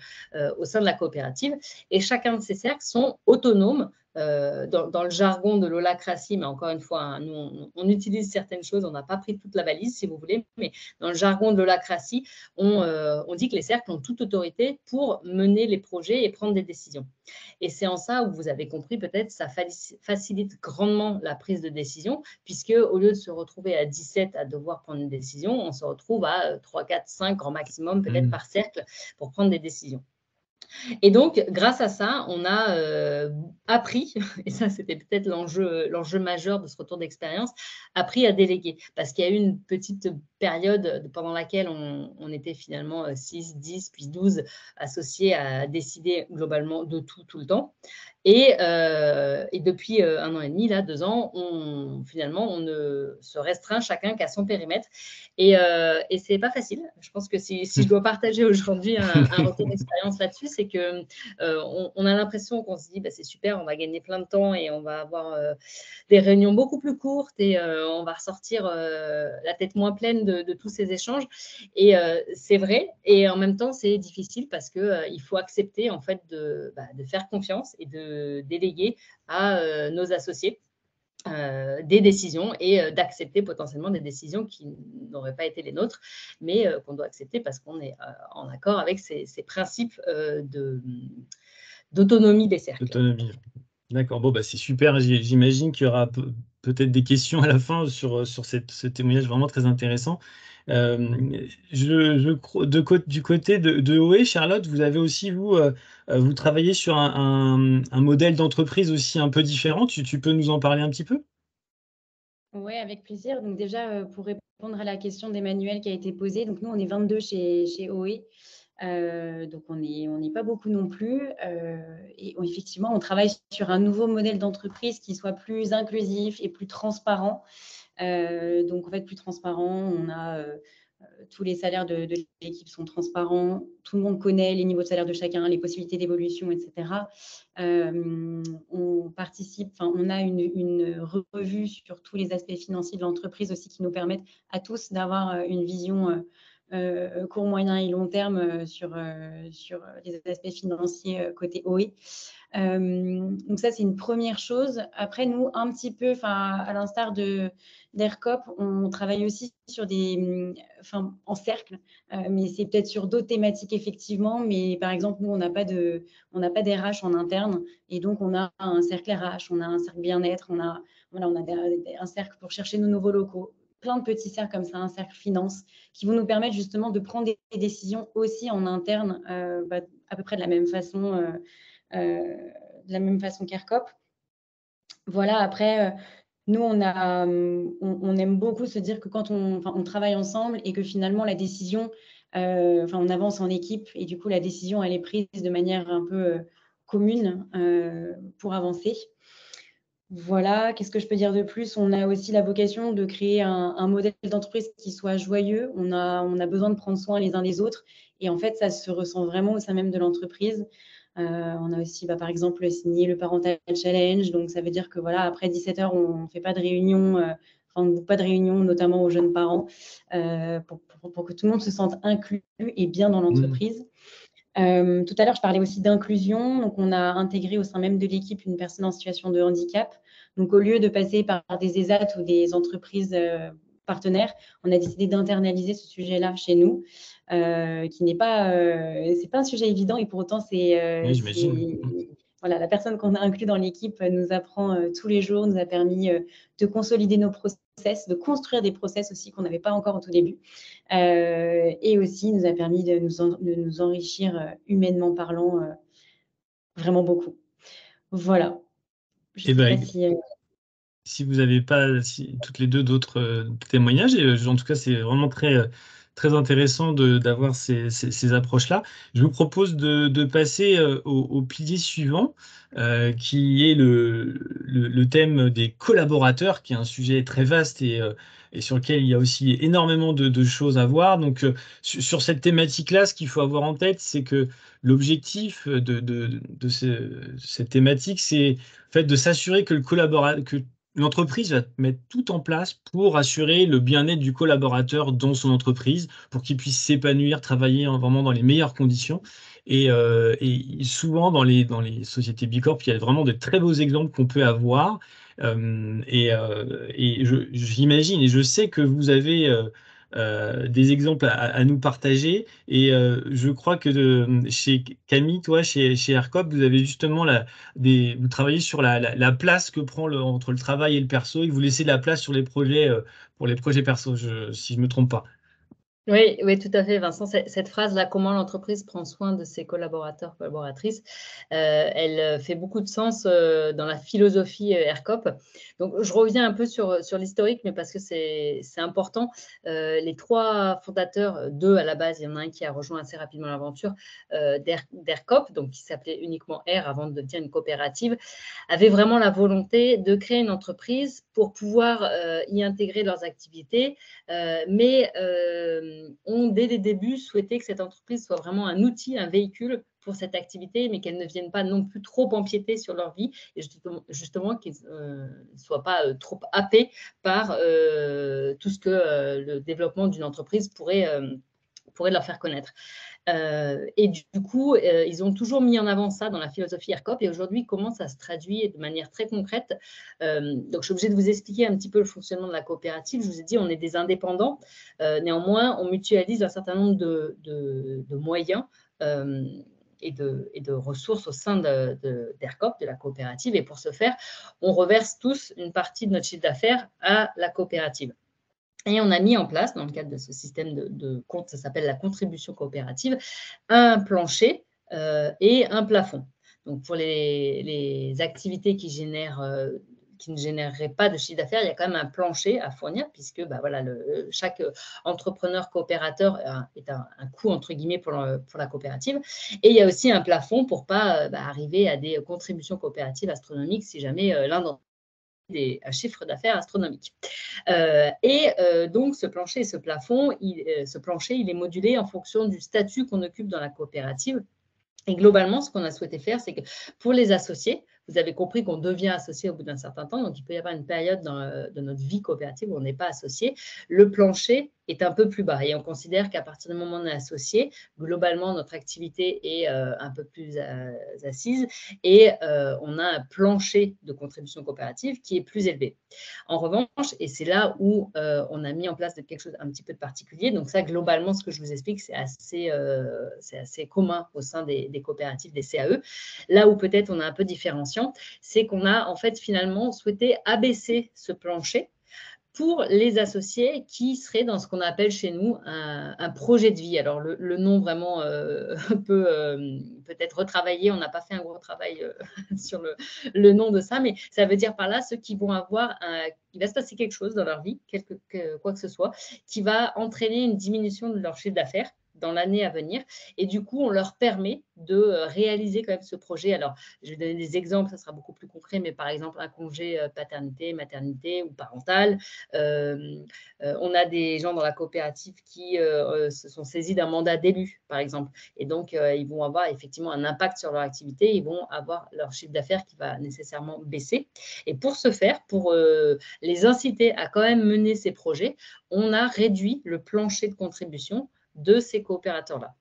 au sein de la coopérative. Et chacun de ces cercles sont autonomes. Dans le jargon de l'holacratie, mais encore une fois, hein, nous, on utilise certaines choses, on n'a pas pris toute la valise, si vous voulez, mais dans le jargon de l'holacratie, on dit que les cercles ont toute autorité pour mener les projets et prendre des décisions. Et c'est en ça où vous avez compris, peut-être, ça facilite grandement la prise de décision, puisque au lieu de se retrouver à 17 à devoir prendre une décision, on se retrouve à 3, 4, 5 grand maximum, peut-être par cercle, pour prendre des décisions. Et donc, grâce à ça, on a appris, et ça c'était peut-être l'enjeu majeur de ce retour d'expérience, appris à déléguer. Parce qu'il y a eu une petite période pendant laquelle on était finalement 6, 10, puis 12 associés à décider globalement de tout le temps. Et depuis 1 an et demi, là, 2 ans, finalement, on ne se restreint chacun qu'à son périmètre. Et ce n'est pas facile. Je pense que si je dois partager aujourd'hui un retour d'expérience là-dessus, c'est qu'on a l'impression qu'on se dit bah, c'est super, on va gagner plein de temps et on va avoir des réunions beaucoup plus courtes et on va ressortir la tête moins pleine de tous ces échanges. Et c'est vrai. Et en même temps, c'est difficile parce qu'il faut accepter en fait de faire confiance et de déléguer à nos associés des décisions et d'accepter potentiellement des décisions qui n'auraient pas été les nôtres, mais qu'on doit accepter parce qu'on est en accord avec ces principes d'autonomie des cercles. Autonomie. D'accord, bon, bah, c'est super. J'imagine qu'il y aura peut-être des questions à la fin sur ce témoignage vraiment très intéressant. Du côté de OE, Charlotte, vous avez aussi, vous travaillez sur un modèle d'entreprise aussi un peu différent. Tu peux nous en parler un petit peu? Oui, avec plaisir. Donc déjà, pour répondre à la question d'Emmanuel qui a été posée, donc nous, on est 22 chez OE. Donc on n'est pas beaucoup non plus. Et effectivement, on travaille sur un nouveau modèle d'entreprise qui soit plus inclusif et plus transparent. Donc en fait, plus transparent, on a tous les salaires de l'équipe sont transparents, tout le monde connaît les niveaux de salaire de chacun, les possibilités d'évolution, etc. On participe, on a une revue sur tous les aspects financiers de l'entreprise aussi qui nous permettent à tous d'avoir une vision court, moyen et long terme sur les aspects financiers côté OE. Donc ça, c'est une première chose. Après, nous, un petit peu, à l'instar d'ERCOP, on travaille aussi sur en cercle, mais c'est peut-être sur d'autres thématiques effectivement. Mais par exemple, nous, on n'a pas d'RH en interne, et donc on a un cercle RH, on a un cercle bien-être, on a un cercle pour chercher nos nouveaux locaux, plein de petits cercles comme ça, un cercle finance, qui vont nous permettre justement de prendre des décisions aussi en interne, à peu près de la même façon qu'ERCOP. Voilà, après, nous, on aime beaucoup se dire que quand on travaille ensemble et que finalement la décision, on avance en équipe et du coup la décision, elle est prise de manière un peu commune pour avancer. Voilà, qu'est-ce que je peux dire de plus? On a aussi la vocation de créer un modèle d'entreprise qui soit joyeux. On a besoin de prendre soin les uns des autres et en fait, ça se ressent vraiment au sein même de l'entreprise. On a aussi, par exemple, signé le Parental Challenge. Donc, ça veut dire que voilà, après 17 h, on ne fait pas de réunion, on ne boucle pas de réunion, notamment aux jeunes parents, pour que tout le monde se sente inclus et bien dans l'entreprise. Tout à l'heure, je parlais aussi d'inclusion. Donc, on a intégré au sein même de l'équipe une personne en situation de handicap. Donc, au lieu de passer par des ESAT ou des entreprises partenaires, on a décidé d'internaliser ce sujet-là chez nous, qui n'est pas, c'est pas un sujet évident et pour autant, Oui, j'imagine. voilà, la personne qu'on a inclus dans l'équipe nous apprend tous les jours, nous a permis de consolider nos process, de construire des process aussi qu'on n'avait pas encore au tout début. Et aussi nous a permis de nous enrichir humainement parlant vraiment beaucoup. Voilà. Je sais pas si vous n'avez pas toutes les deux d'autres témoignages, et en tout cas c'est vraiment très intéressant d'avoir ces approches-là. Je vous propose de passer au pilier suivant, qui est le thème des collaborateurs, qui est un sujet très vaste et sur lequel il y a aussi énormément de choses à voir. Donc sur cette thématique-là, ce qu'il faut avoir en tête, c'est que l'objectif de cette thématique, c'est en fait de s'assurer que l'entreprise va mettre tout en place pour assurer le bien-être du collaborateur dans son entreprise, pour qu'il puisse s'épanouir, travailler vraiment dans les meilleures conditions. Et souvent, dans les sociétés Bicorp, il y a vraiment de très beaux exemples qu'on peut avoir. J'imagine et je sais que vous avez des exemples à nous partager. Et je crois que chez Camille, toi, chez ERCOP, vous avez justement vous travaillez sur la place que prend entre le travail et le perso, et que vous laissez de la place sur les projets, pour les projets perso, si je ne me trompe pas. Oui, oui, tout à fait, Vincent. Cette phrase-là, comment l'entreprise prend soin de ses collaborateurs, collaboratrices, elle fait beaucoup de sens dans la philosophie ERCOP. Donc, je reviens un peu sur l'historique, mais parce que c'est important. Les trois fondateurs, deux à la base, il y en a un qui a rejoint assez rapidement l'aventure d'ERCOP, donc qui s'appelait uniquement R avant de devenir une coopérative, avaient vraiment la volonté de créer une entreprise pour pouvoir y intégrer leurs activités, mais ont dès les débuts souhaité que cette entreprise soit vraiment un outil, un véhicule pour cette activité, mais qu'elle ne vienne pas non plus trop empiéter sur leur vie et justement qu'ils ne soient pas trop happés par tout ce que le développement d'une entreprise pourrait leur faire connaître. Et du coup, ils ont toujours mis en avant ça dans la philosophie ERCOP, et aujourd'hui, comment ça se traduit de manière très concrète. Donc, je suis obligée de vous expliquer un petit peu le fonctionnement de la coopérative. Je vous ai dit, on est des indépendants. Néanmoins, on mutualise un certain nombre de moyens et de ressources au sein d'ERCOP, de la coopérative. Et pour ce faire, on reverse tous une partie de notre chiffre d'affaires à la coopérative. Et on a mis en place, dans le cadre de ce système de compte, ça s'appelle la contribution coopérative, un plancher et un plafond. Donc, pour les activités qui ne généreraient pas de chiffre d'affaires, il y a quand même un plancher à fournir, puisque voilà, chaque entrepreneur coopérateur est un coût, entre guillemets, pour la coopérative. Et il y a aussi un plafond pour ne pas arriver à des contributions coopératives astronomiques si jamais l'un d'entre un chiffre d'affaires astronomique. Donc, ce plancher et ce plafond, il est modulé en fonction du statut qu'on occupe dans la coopérative. Et globalement, ce qu'on a souhaité faire, c'est que pour les associés, vous avez compris qu'on devient associé au bout d'un certain temps, donc il peut y avoir une période de notre vie coopérative où on n'est pas associé. Le plancher est un peu plus bas. Et on considère qu'à partir du moment où on est associé, globalement, notre activité est un peu plus assise et on a un plancher de contribution coopérative qui est plus élevé. En revanche, et c'est là où on a mis en place quelque chose un petit peu de particulier, donc ça, globalement, ce que je vous explique, c'est assez commun au sein des coopératives, des CAE. Là où peut-être on est un peu différenciant, c'est qu'on a en fait finalement souhaité abaisser ce plancher pour les associés qui seraient dans ce qu'on appelle chez nous un projet de vie. Alors, le nom vraiment peut-être retravaillé. On n'a pas fait un gros travail sur le nom de ça, mais ça veut dire par là ceux qui vont il va se passer quelque chose dans leur vie, quoi que ce soit, qui va entraîner une diminution de leur chiffre d'affaires dans l'année à venir. Et du coup, on leur permet de réaliser quand même ce projet. Alors, je vais donner des exemples, ça sera beaucoup plus concret, mais par exemple, un congé paternité, maternité ou parental. On a des gens dans la coopérative qui se sont saisis d'un mandat d'élu, par exemple. Et donc, ils vont avoir effectivement un impact sur leur activité. Ils vont avoir leur chiffre d'affaires qui va nécessairement baisser. Et pour ce faire, pour les inciter à quand même mener ces projets, on a réduit le plancher de contribution de ces coopérateurs-là.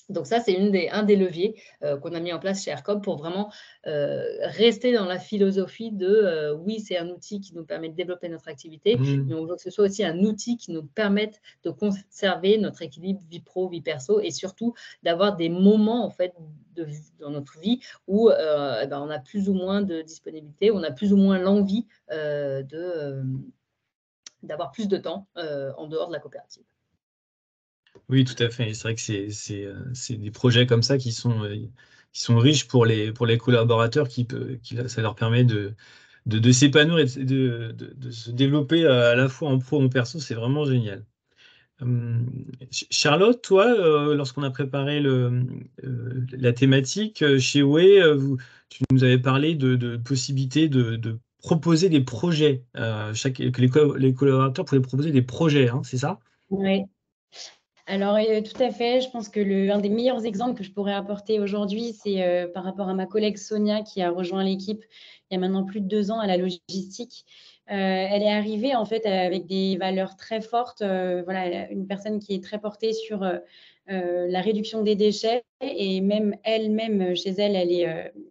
Donc ça, c'est un des leviers qu'on a mis en place chez Aircom pour vraiment rester dans la philosophie de oui, c'est un outil qui nous permet de développer notre activité, mais on veut que ce soit aussi un outil qui nous permette de conserver notre équilibre vie pro, vie perso et surtout d'avoir des moments en fait dans notre vie où on a plus ou moins de disponibilité, on a plus ou moins l'envie d'avoir plus de temps en dehors de la coopérative. Oui, tout à fait. C'est vrai que c'est des projets comme ça qui sont riches pour les collaborateurs, ça leur permet de s'épanouir et de se développer à la fois en pro et en perso. C'est vraiment génial. Charlotte, toi, lorsqu'on a préparé la thématique chez OE, tu nous avais parlé de possibilités de proposer des projets, que les collaborateurs pouvaient proposer des projets, hein, c'est ça? Oui. Alors, tout à fait. Je pense que un des meilleurs exemples que je pourrais apporter aujourd'hui, c'est par rapport à ma collègue Sonia qui a rejoint l'équipe il y a maintenant plus de 2 ans à la logistique. Elle est arrivée en fait avec des valeurs très fortes. Voilà, une personne qui est très portée sur la réduction des déchets et même elle-même chez elle,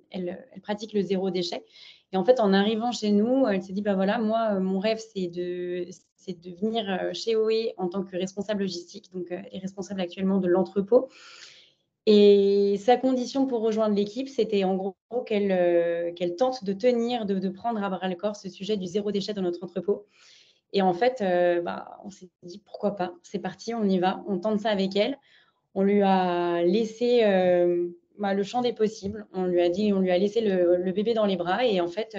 elle pratique le zéro déchet. Et en fait, en arrivant chez nous, elle s'est dit, bah voilà, moi, mon rêve, c'est de venir chez OE en tant que responsable logistique. Donc, elle est responsable actuellement de l'entrepôt. Et sa condition pour rejoindre l'équipe, c'était en gros qu'elle tente de tenir, de prendre à bras le corps ce sujet du zéro déchet dans notre entrepôt. Et en fait, on s'est dit, pourquoi pas, c'est parti, on y va, on tente ça avec elle. On lui a laissé le champ des possibles. On lui a laissé le bébé dans les bras. Et en fait,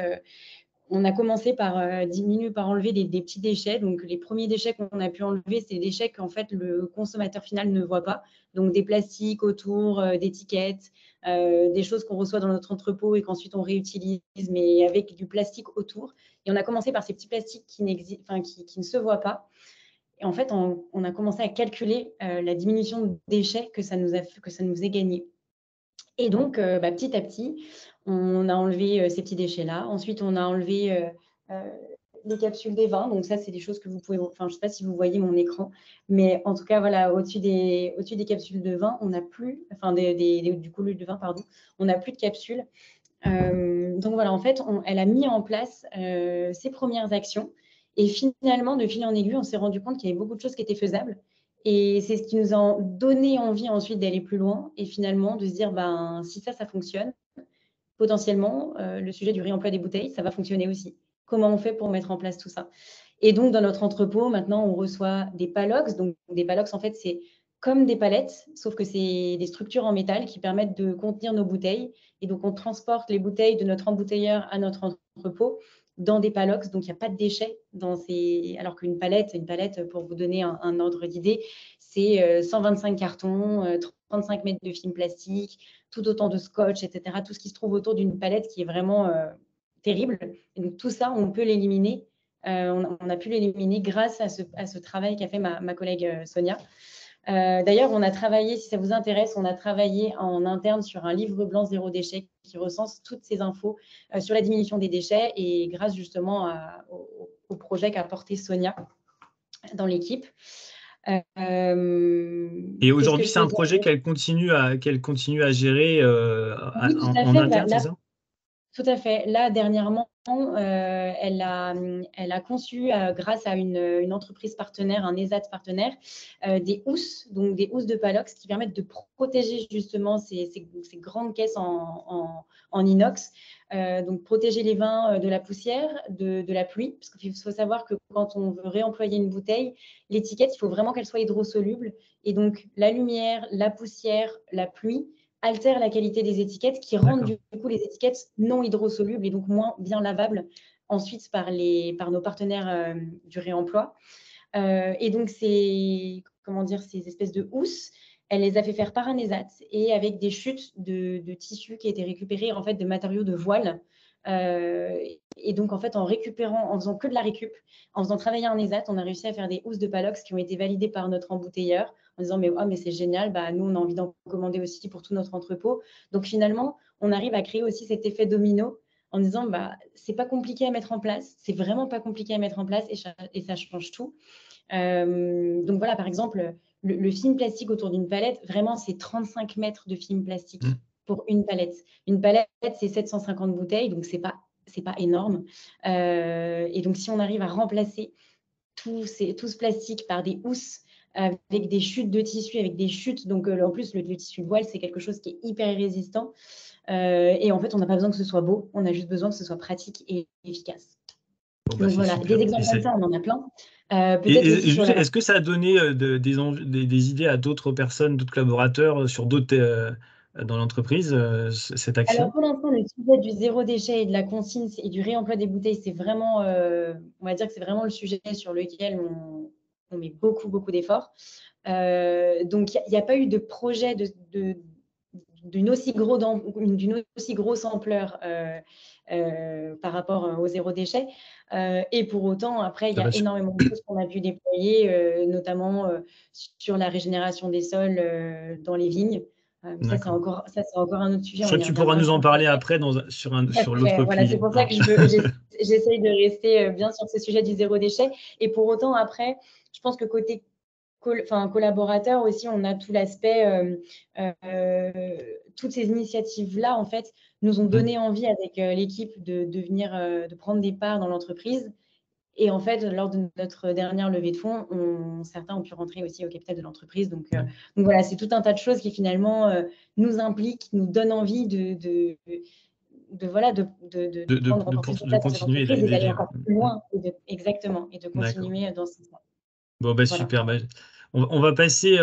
on a commencé par diminuer, par enlever des petits déchets. Donc, les premiers déchets qu'on a pu enlever, c'est des déchets qu'en fait, le consommateur final ne voit pas. Donc, des plastiques autour, d'étiquettes, des choses qu'on reçoit dans notre entrepôt et qu'ensuite on réutilise, mais avec du plastique autour. Et on a commencé par ces petits plastiques qui ne se voient pas. Et en fait, on a commencé à calculer la diminution de déchets que ça nous ait gagné. Et donc, petit à petit, on a enlevé ces petits déchets-là. Ensuite, on a enlevé les capsules des vins. Donc ça, c'est des choses que vous pouvez… Enfin, je ne sais pas si vous voyez mon écran, mais en tout cas, voilà, au-dessus des capsules de vin, on n'a plus… Enfin, du collier de vin, pardon, on n'a plus de capsules. Donc voilà, en fait, elle a mis en place ses premières actions. Et finalement, de fil en aiguille, on s'est rendu compte qu'il y avait beaucoup de choses qui étaient faisables. Et c'est ce qui nous a donné envie ensuite d'aller plus loin et finalement de se dire, si ça fonctionne, potentiellement, le sujet du réemploi des bouteilles, ça va fonctionner aussi. Comment on fait pour mettre en place tout ça? Et donc, dans notre entrepôt, maintenant, on reçoit des palox. Donc, des palox, en fait, c'est comme des palettes, sauf que c'est des structures en métal qui permettent de contenir nos bouteilles. Et donc, on transporte les bouteilles de notre embouteilleur à notre entrepôt dans des palox. Donc, il n'y a pas de déchets dans ces… Alors qu'une palette, pour vous donner un ordre d'idée, c'est 125 cartons, 35 mètres de film plastique, tout autant de scotch, etc. Tout ce qui se trouve autour d'une palette qui est vraiment terrible. Et donc, tout ça, on peut l'éliminer. On a pu l'éliminer grâce à ce travail qu'a fait ma collègue Sonia. D'ailleurs, on a travaillé, si ça vous intéresse, on a travaillé en interne sur un livre blanc zéro déchet qui recense toutes ces infos sur la diminution des déchets et grâce justement au projet qu'a porté Sonia dans l'équipe. Et Qu'est-ce que aujourd'hui, je c'est peux un dire projet d'autre? qu'elle continue à gérer Oui, tout à en fait. interne, c'est ça? Tout à fait. Là, dernièrement, elle a conçu, grâce à une entreprise partenaire, un ESAT partenaire, des housses, donc des housses de Palox qui permettent de protéger justement ces grandes caisses en inox. Donc, protéger les vins de la poussière, de la pluie, parce qu'il faut savoir que quand on veut réemployer une bouteille, l'étiquette, il faut vraiment qu'elle soit hydrosoluble. Et donc, la lumière, la poussière, la pluie altère la qualité des étiquettes, qui rendent du coup les étiquettes non hydrosolubles et donc moins bien lavables ensuite par nos partenaires du réemploi. Et donc ces espèces de housses, elle les a fait faire par un ESAT et avec des chutes de tissus qui étaient récupérés en fait de matériaux de voile. Et donc en fait en faisant que de la récup, en faisant travailler un ESAT, on a réussi à faire des housses de Palox qui ont été validées par notre embouteilleur en disant mais c'est génial, nous on a envie d'en commander aussi pour tout notre entrepôt. Donc finalement on arrive à créer aussi cet effet domino en disant c'est pas compliqué à mettre en place, c'est vraiment pas compliqué à mettre en place et ça change tout. Donc voilà, par exemple, le film plastique autour d'une palette, vraiment, c'est 35 mètres de film plastique pour une palette. Une palette, c'est 750 bouteilles, donc c'est pas énorme. Et donc, si on arrive à remplacer tout ce plastique par des housses avec des chutes de tissu, avec des chutes, donc en plus, le tissu de voile, c'est quelque chose qui est hyper résistant. Et en fait, on n'a pas besoin que ce soit beau, on a juste besoin que ce soit pratique et efficace. Bon, donc voilà, super. des exemples comme ça, on en a plein. Peut-être aussi sur est-ce que ça a donné des idées à d'autres personnes, d'autres collaborateurs sur d'autres dans l'entreprise, cette Alors action? pour l'instant, le sujet du zéro déchet et de la consigne et du réemploi des bouteilles, c'est vraiment, on va dire que c'est vraiment le sujet sur lequel on met beaucoup, beaucoup d'efforts. Donc, il n'y a pas eu de projet d'une aussi grosse ampleur par rapport au zéro déchet. Et pour autant, après, il y a énormément de choses qu'on a pu déployer, notamment sur la régénération des sols dans les vignes. Ça, c'est encore un autre sujet. Je crois que tu pourras nous en parler après sur l'autre Voilà, c'est pilier. pour ça que j'essaye de rester bien sur ce sujet du zéro déchet. Et pour autant, après, je pense que côté collaborateur aussi, on a tout l'aspect, toutes ces initiatives-là, en fait, nous ont donné envie avec l'équipe de venir, de prendre des parts dans l'entreprise. Et en fait, lors de notre dernière levée de fonds, certains ont pu rentrer aussi au capital de l'entreprise. Donc voilà, c'est tout un tas de choses qui finalement nous impliquent, nous donnent envie de prendre encore plus de place dans cette entreprise et d'aller encore plus loin. Exactement, et de continuer dans ce sens-là. Bon, Voilà. super. On va passer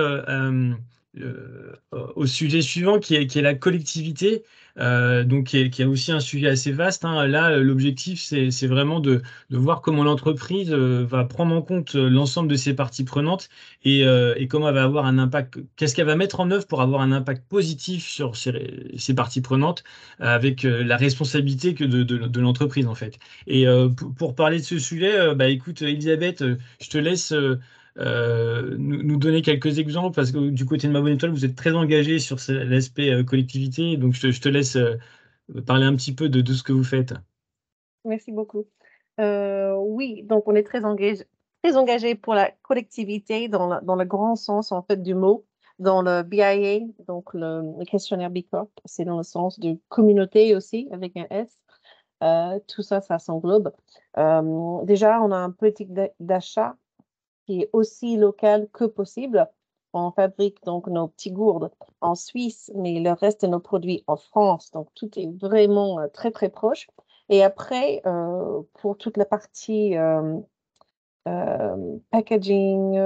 au sujet suivant qui est la collectivité, donc qui est aussi un sujet assez vaste, hein. Là, l'objectif, c'est vraiment de voir comment l'entreprise va prendre en compte l'ensemble de ses parties prenantes et comment elle va avoir un impact, qu'est-ce qu'elle va mettre en œuvre pour avoir un impact positif sur ses parties prenantes avec la responsabilité de l'entreprise, en fait. Et pour parler de ce sujet, écoute, Elisabeth, je te laisse nous donner quelques exemples parce que du côté de Ma Bonne Étoile, vous êtes très engagé sur l'aspect collectivité. Donc, je te laisse parler un petit peu de ce que vous faites. Merci beaucoup. Oui, donc on est très engagé pour la collectivité dans le grand sens en fait du mot. Dans le BIA, donc le questionnaire B Corp, c'est dans le sens de communauté aussi, avec un S. Tout ça, ça s'englobe. Déjà, on a une politique d'achat qui est aussi locale que possible. On fabrique donc nos petits gourdes en Suisse, mais le reste de nos produits en France. Donc, tout est vraiment très, très proche. Et après, pour toute la partie packaging,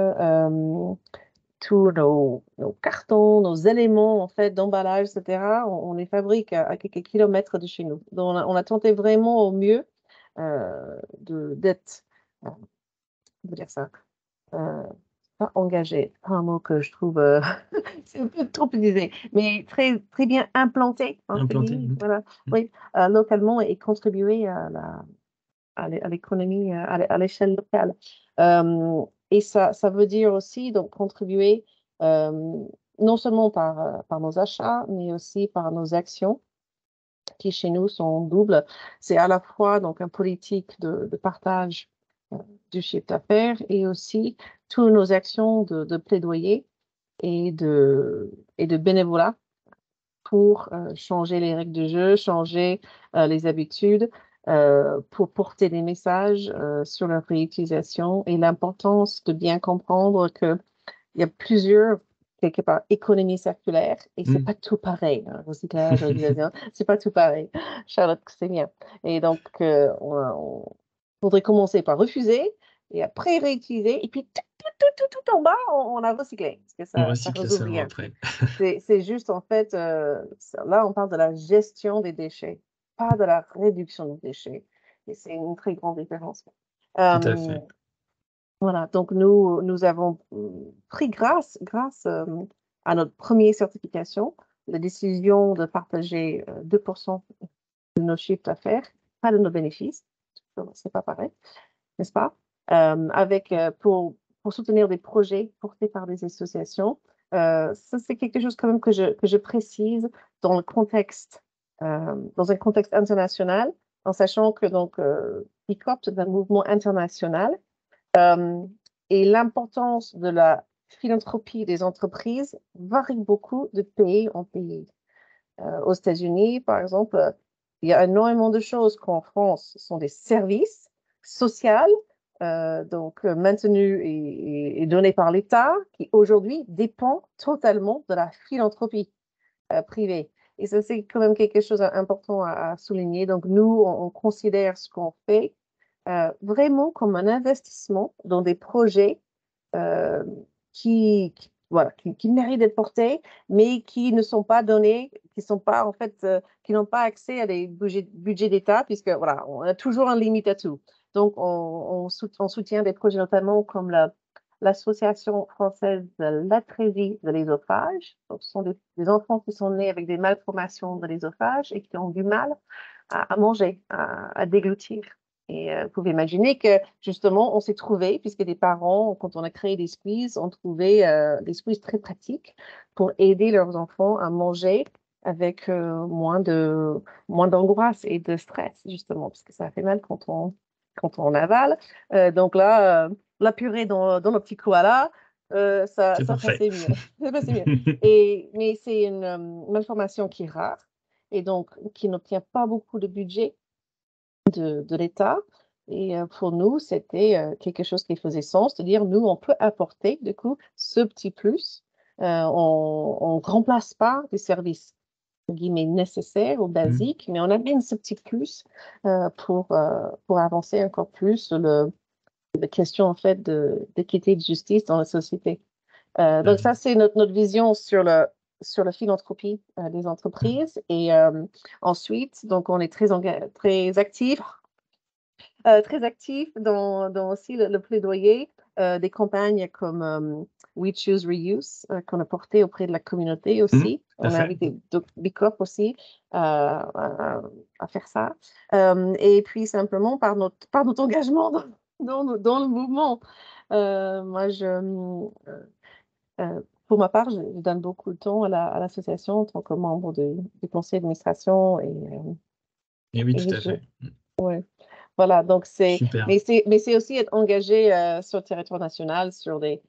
tous nos cartons, nos éléments en fait d'emballage, etc., on les fabrique à quelques kilomètres de chez nous. Donc, on a tenté vraiment au mieux d'être, on va dire ça, pas engagé, un mot que je trouve c'est un peu trop utilisé, mais très, très bien implanté en pays, voilà, oui, localement et contribuer à l'économie à l'échelle locale. Et ça veut dire aussi donc contribuer non seulement par nos achats, mais aussi par nos actions qui chez nous sont doubles. C'est à la fois donc une politique de partage du chiffre d'affaires et aussi toutes nos actions de plaidoyer et de bénévolat pour changer les règles de jeu, changer les habitudes, pour porter des messages sur leur réutilisation et l'importance de bien comprendre qu'il y a plusieurs, quelque part, économies circulaires et c'est pas tout pareil. Recyclage, réutilisation, c'est pas tout pareil. Charlotte, c'est bien. Et donc, on faudrait commencer par refuser et après réutiliser et puis tout en bas, on a recyclé parce que On ça recycle résout seulement rien. après. C'est juste, en fait, là, on parle de la gestion des déchets, pas de la réduction des déchets. Et c'est une très grande différence. Tout à fait. Voilà, donc nous avons pris grâce à notre première certification, la décision de partager 2% de nos chiffres d'affaires, pas de nos bénéfices, c'est pas pareil, n'est-ce pas? Pour soutenir des projets portés par des associations. Ça, c'est quelque chose quand même que je précise dans le contexte, dans un contexte international, en sachant que donc Bicorp est un mouvement international et l'importance de la philanthropie des entreprises varie beaucoup de pays en pays. Aux États-Unis, par exemple, il y a énormément de choses qu'en France sont des services sociaux, donc maintenus et donnés par l'État, qui aujourd'hui dépend totalement de la philanthropie privée. Et ça, c'est quand même quelque chose d'important à souligner. Donc, nous, on considère ce qu'on fait vraiment comme un investissement dans des projets voilà, qui méritent d'être portés, mais qui ne sont pas donnés, qui sont pas en fait, qui n'ont pas accès à des budgets d'État, puisque voilà, on a toujours une limite à tout. Donc, on soutient des projets notamment comme l'Association française de l'atrésie de l'ésophage. Donc, ce sont des enfants qui sont nés avec des malformations de l'ésophage et qui ont du mal à manger, à déglutir. Et vous pouvez imaginer que, justement, on s'est trouvé, puisque des parents, quand on a créé des squeezes, ont trouvé des squeezes très pratiques pour aider leurs enfants à manger avec moins d'angoisse et de stress, justement, parce que ça fait mal quand on avale. Donc là, la purée dans nos petits koalas, ça parfait. passait mieux. Ça passait mieux. Mais c'est une malformation qui est rare et donc qui n'obtient pas beaucoup de budget de l'État. Et pour nous, c'était quelque chose qui faisait sens, de dire, nous, on peut apporter, du coup, ce petit plus. On ne remplace pas des services guillemets nécessaires ou basiques, mais on amène ce petit plus pour avancer encore plus la question, en fait, d'équité et de justice dans la société. Donc, ça, c'est notre vision sur la philanthropie des entreprises. Et ensuite, donc, on est très actifs dans aussi le plaidoyer des campagnes comme We Choose Reuse qu'on a porté auprès de la communauté aussi. On a invité Bicorp aussi à faire ça. Et puis simplement par notre engagement dans le mouvement. Moi, pour ma part, je donne beaucoup de temps à l'association en tant que membre du conseil d'administration. Et oui, tout à fait. Ouais. Voilà, donc Super. mais c'est aussi être engagé sur le territoire national sur des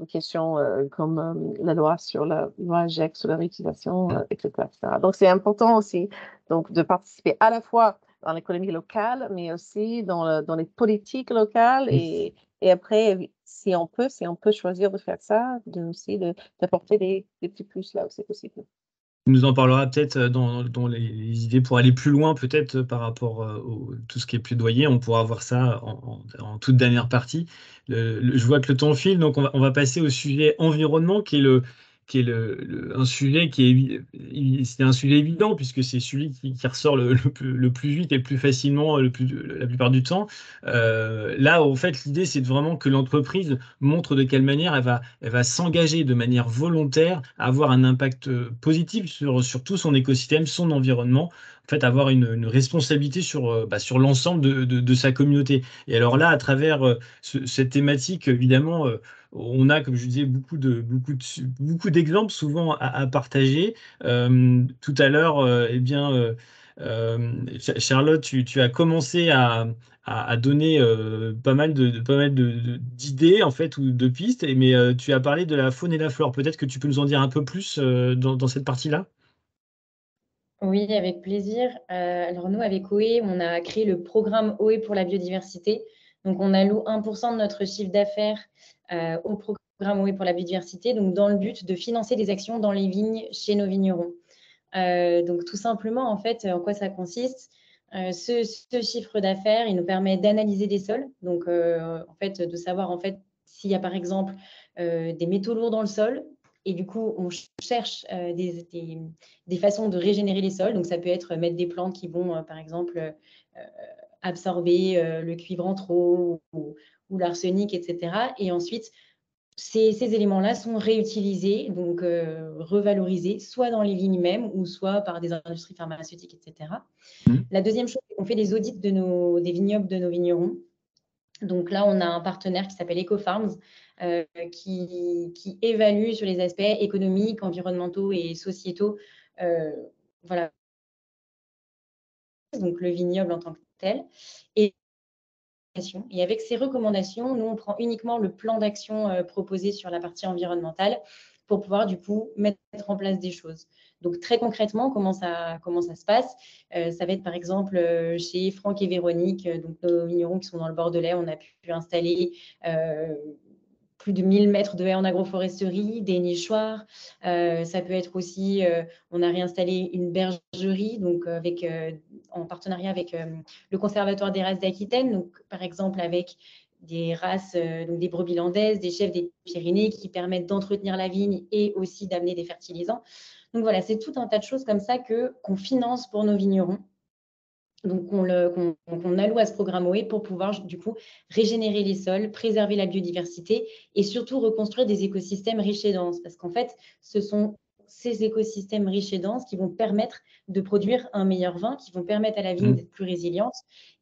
questions comme la loi sur la loi GEC, sur la réutilisation, etc., etc. Donc, c'est important aussi donc, de participer à la fois dans l'économie locale, mais aussi dans les politiques locales. Et après, si on peut choisir de faire ça, d'apporter des petits plus là où c'est possible. Tu nous en parlera peut-être dans les idées pour aller plus loin, peut-être par rapport à tout ce qui est plaidoyer. On pourra voir ça en toute dernière partie. Je vois que le temps file, donc on va passer au sujet environnement, qui est un sujet c'est un sujet évident, puisque c'est celui qui ressort le plus vite et le plus facilement la plupart du temps. Là, en fait, l'idée, c'est vraiment que l'entreprise montre de quelle manière elle va s'engager de manière volontaire à avoir un impact positif sur tout son écosystème, son environnement, en fait, avoir une responsabilité sur l'ensemble de sa communauté. Et alors là, à travers cette thématique, évidemment, on a, comme je disais, beaucoup d'exemples souvent à partager. Tout à l'heure, eh bien, Charlotte, tu as commencé à donner pas mal d'idées en fait ou de pistes, mais tu as parlé de la faune et la flore. Peut-être que tu peux nous en dire un peu plus dans cette partie-là? Oui, avec plaisir. Alors nous, avec OE, on a créé le programme OE pour la biodiversité. Donc, on alloue 1% de notre chiffre d'affaires au programme OE pour la biodiversité, donc dans le but de financer des actions dans les vignes chez nos vignerons. Donc, tout simplement, en fait, en quoi ça consiste? Ce chiffre d'affaires, il nous permet d'analyser des sols, donc en fait, de savoir en fait s'il y a par exemple des métaux lourds dans le sol, et du coup, on cherche des façons de régénérer les sols. Donc, ça peut être mettre des plantes qui vont, par exemple, absorber le cuivre en trop ou l'arsenic, etc. Et ensuite, ces éléments-là sont réutilisés, donc revalorisés, soit dans les vignes mêmes ou soit par des industries pharmaceutiques, etc. Mhm. La deuxième chose, c'est qu'on fait des audits des vignobles de nos vignerons. Donc là, on a un partenaire qui s'appelle EcoFarms qui évalue sur les aspects économiques, environnementaux et sociétaux, voilà, donc le vignoble en tant que tel. Et avec ces recommandations, nous, on prend uniquement le plan d'action proposé sur la partie environnementale pour pouvoir, du coup, mettre en place des choses. Donc, très concrètement, comment ça se passe? Ça va être, par exemple, chez Franck et Véronique, donc nos vignerons qui sont dans le Bordelais, on a pu installer plus de 1000 mètres de haies en agroforesterie, des nichoirs. Ça peut être aussi, on a réinstallé une bergerie, donc en partenariat avec le Conservatoire des races d'Aquitaine, donc par exemple avec des races, donc des brebis landaises, des chèvres des Pyrénées qui permettent d'entretenir la vigne et aussi d'amener des fertilisants. Donc voilà, c'est tout un tas de choses comme ça qu'on finance pour nos vignerons. Donc, qu'on alloue à ce programme OE pour pouvoir, du coup, régénérer les sols, préserver la biodiversité et surtout reconstruire des écosystèmes riches et denses. Parce qu'en fait, ce sont ces écosystèmes riches et denses qui vont permettre de produire un meilleur vin, qui vont permettre à la vigne d'être plus résiliente.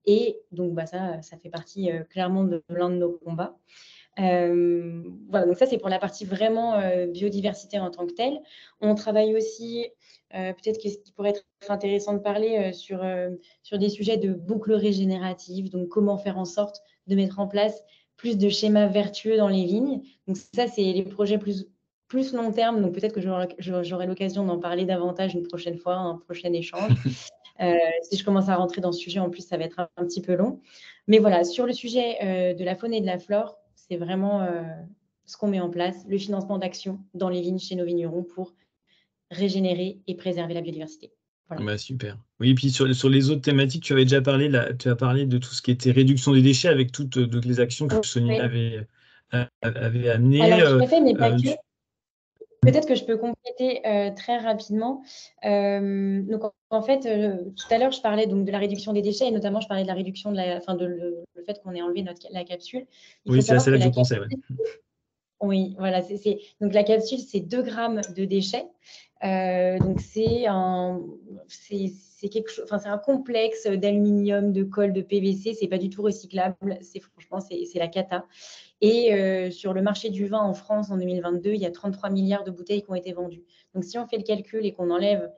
Et donc, ça fait partie clairement de l'un de nos combats. Voilà, donc ça, c'est pour la partie vraiment biodiversité en tant que telle. On travaille aussi, peut-être que ce qui pourrait être intéressant de parler sur des sujets de boucle régénérative, donc comment faire en sorte de mettre en place plus de schémas vertueux dans les vignes. Donc ça, c'est les projets plus long terme, donc peut-être que j'aurai l'occasion d'en parler davantage une prochaine fois, un prochain échange. Si je commence à rentrer dans ce sujet, en plus, ça va être un petit peu long. Mais voilà, sur le sujet de la faune et de la flore, c'est vraiment ce qu'on met en place, le financement d'actions dans les vignes chez nos vignerons pour régénérer et préserver la biodiversité. Voilà. Bah, super. Oui, et puis sur les autres thématiques, tu avais déjà parlé, là, tu as parlé de tout ce qui était réduction des déchets avec toutes les actions que Sonia Oui. avait amenées. Alors, tout à fait, mais pas que. tu- Peut-être que je peux compléter très rapidement. Donc, en fait, tout à l'heure, je parlais donc de la réduction des déchets et notamment, je parlais de la réduction le fait qu'on ait enlevé la capsule. Il Oui, faut c'est à savoir que celle-là que je la pensais. Ouais. capsule, oui, voilà, donc la capsule, c'est 2 grammes de déchets. Donc c'est quelque chose, enfin c'est un complexe d'aluminium, de colle, de PVC. C'est pas du tout recyclable. Franchement, c'est la cata. Et sur le marché du vin en France en 2022, il y a 33 milliards de bouteilles qui ont été vendues. Donc si on fait le calcul et qu'on enlève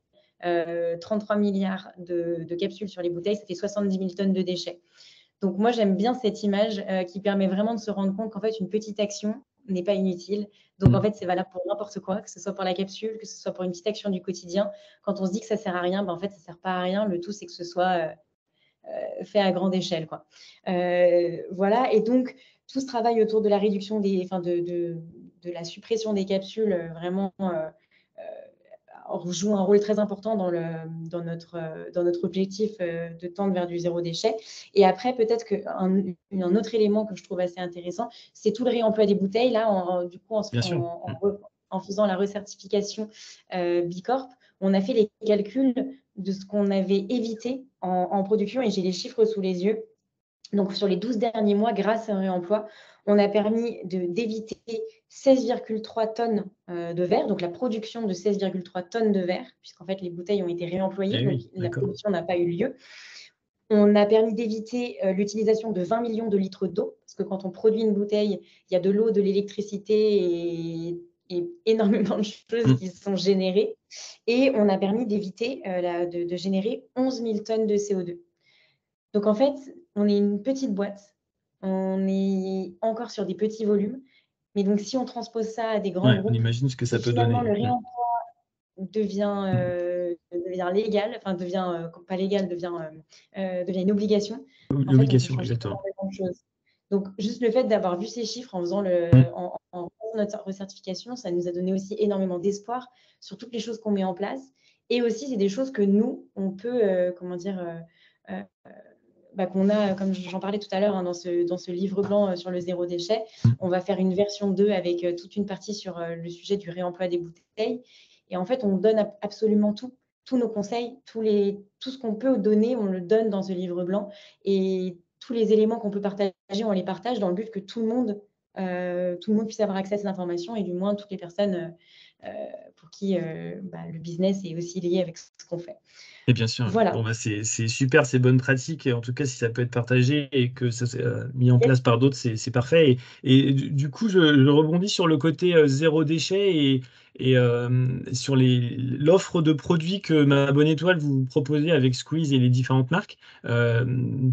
33 milliards de capsules sur les bouteilles, ça fait 70 000 tonnes de déchets. Donc moi, j'aime bien cette image qui permet vraiment de se rendre compte qu'en fait, une petite action n'est pas inutile. Donc en fait, c'est valable pour n'importe quoi, que ce soit pour la capsule, que ce soit pour une petite action du quotidien. Quand on se dit que ça ne sert à rien, en fait, ça ne sert pas à rien. Le tout, c'est que ce soit fait à grande échelle, quoi. Voilà. Et donc, tout ce travail autour de la réduction de la suppression des capsules, vraiment joue un rôle très important dans notre objectif de tendre vers du zéro déchet. Et après, peut-être qu'un autre élément que je trouve assez intéressant, c'est tout le réemploi des bouteilles. Là, du coup, Bien sûr. en faisant la recertification Bicorp, on a fait les calculs de ce qu'on avait évité en production et j'ai les chiffres sous les yeux. Donc, sur les 12 derniers mois, grâce à un réemploi, on a permis d'éviter 16,3 tonnes de verre, donc la production de 16,3 tonnes de verre, puisqu'en fait, les bouteilles ont été réemployées, donc Oui, la production n'a pas eu lieu. On a permis d'éviter l'utilisation de 20 millions de litres d'eau, parce que quand on produit une bouteille, il y a de l'eau, de l'électricité et énormément de choses Mm. qui sont générées. Et on a permis d'éviter de générer 11 000 tonnes de CO2. Donc, en fait, on est une petite boîte. On est encore sur des petits volumes. Mais donc, si on transpose ça à des grands Ouais, on groupes, imagine ce que ça si peut finalement donner. le Mm. réemploi devient légal, enfin devient pas légal, devient une obligation, en fait, on peut L'obligation, changer exactement. énormément de choses. Donc, juste le fait d'avoir vu ces chiffres en faisant Mm. en faisant notre recertification, ça nous a donné aussi énormément d'espoir sur toutes les choses qu'on met en place. Et aussi, c'est des choses que nous, on peut, qu'on a, comme j'en parlais tout à l'heure, hein, dans ce livre blanc sur le zéro déchet. Mm. On va faire une version 2 avec toute une partie sur le sujet du réemploi des bouteilles. Et en fait, on donne absolument tout, tous nos conseils, tout ce qu'on peut donner, on le donne dans ce livre blanc. Et tous les éléments qu'on peut partager, on les partage dans le but que tout le monde puisse avoir accès à ces informations, et du moins toutes les personnes pour qui le business est aussi lié avec ce qu'on fait. Et bien sûr, Voilà. bon, bah, c'est super, ces bonnes pratiques. Et en tout cas, si ça peut être partagé et que ça soit mis en Yes. place par d'autres, c'est parfait. Et du coup, je rebondis sur le côté zéro déchet et sur l'offre de produits que Ma Bonne Étoile vous proposez avec Squeeze et les différentes marques.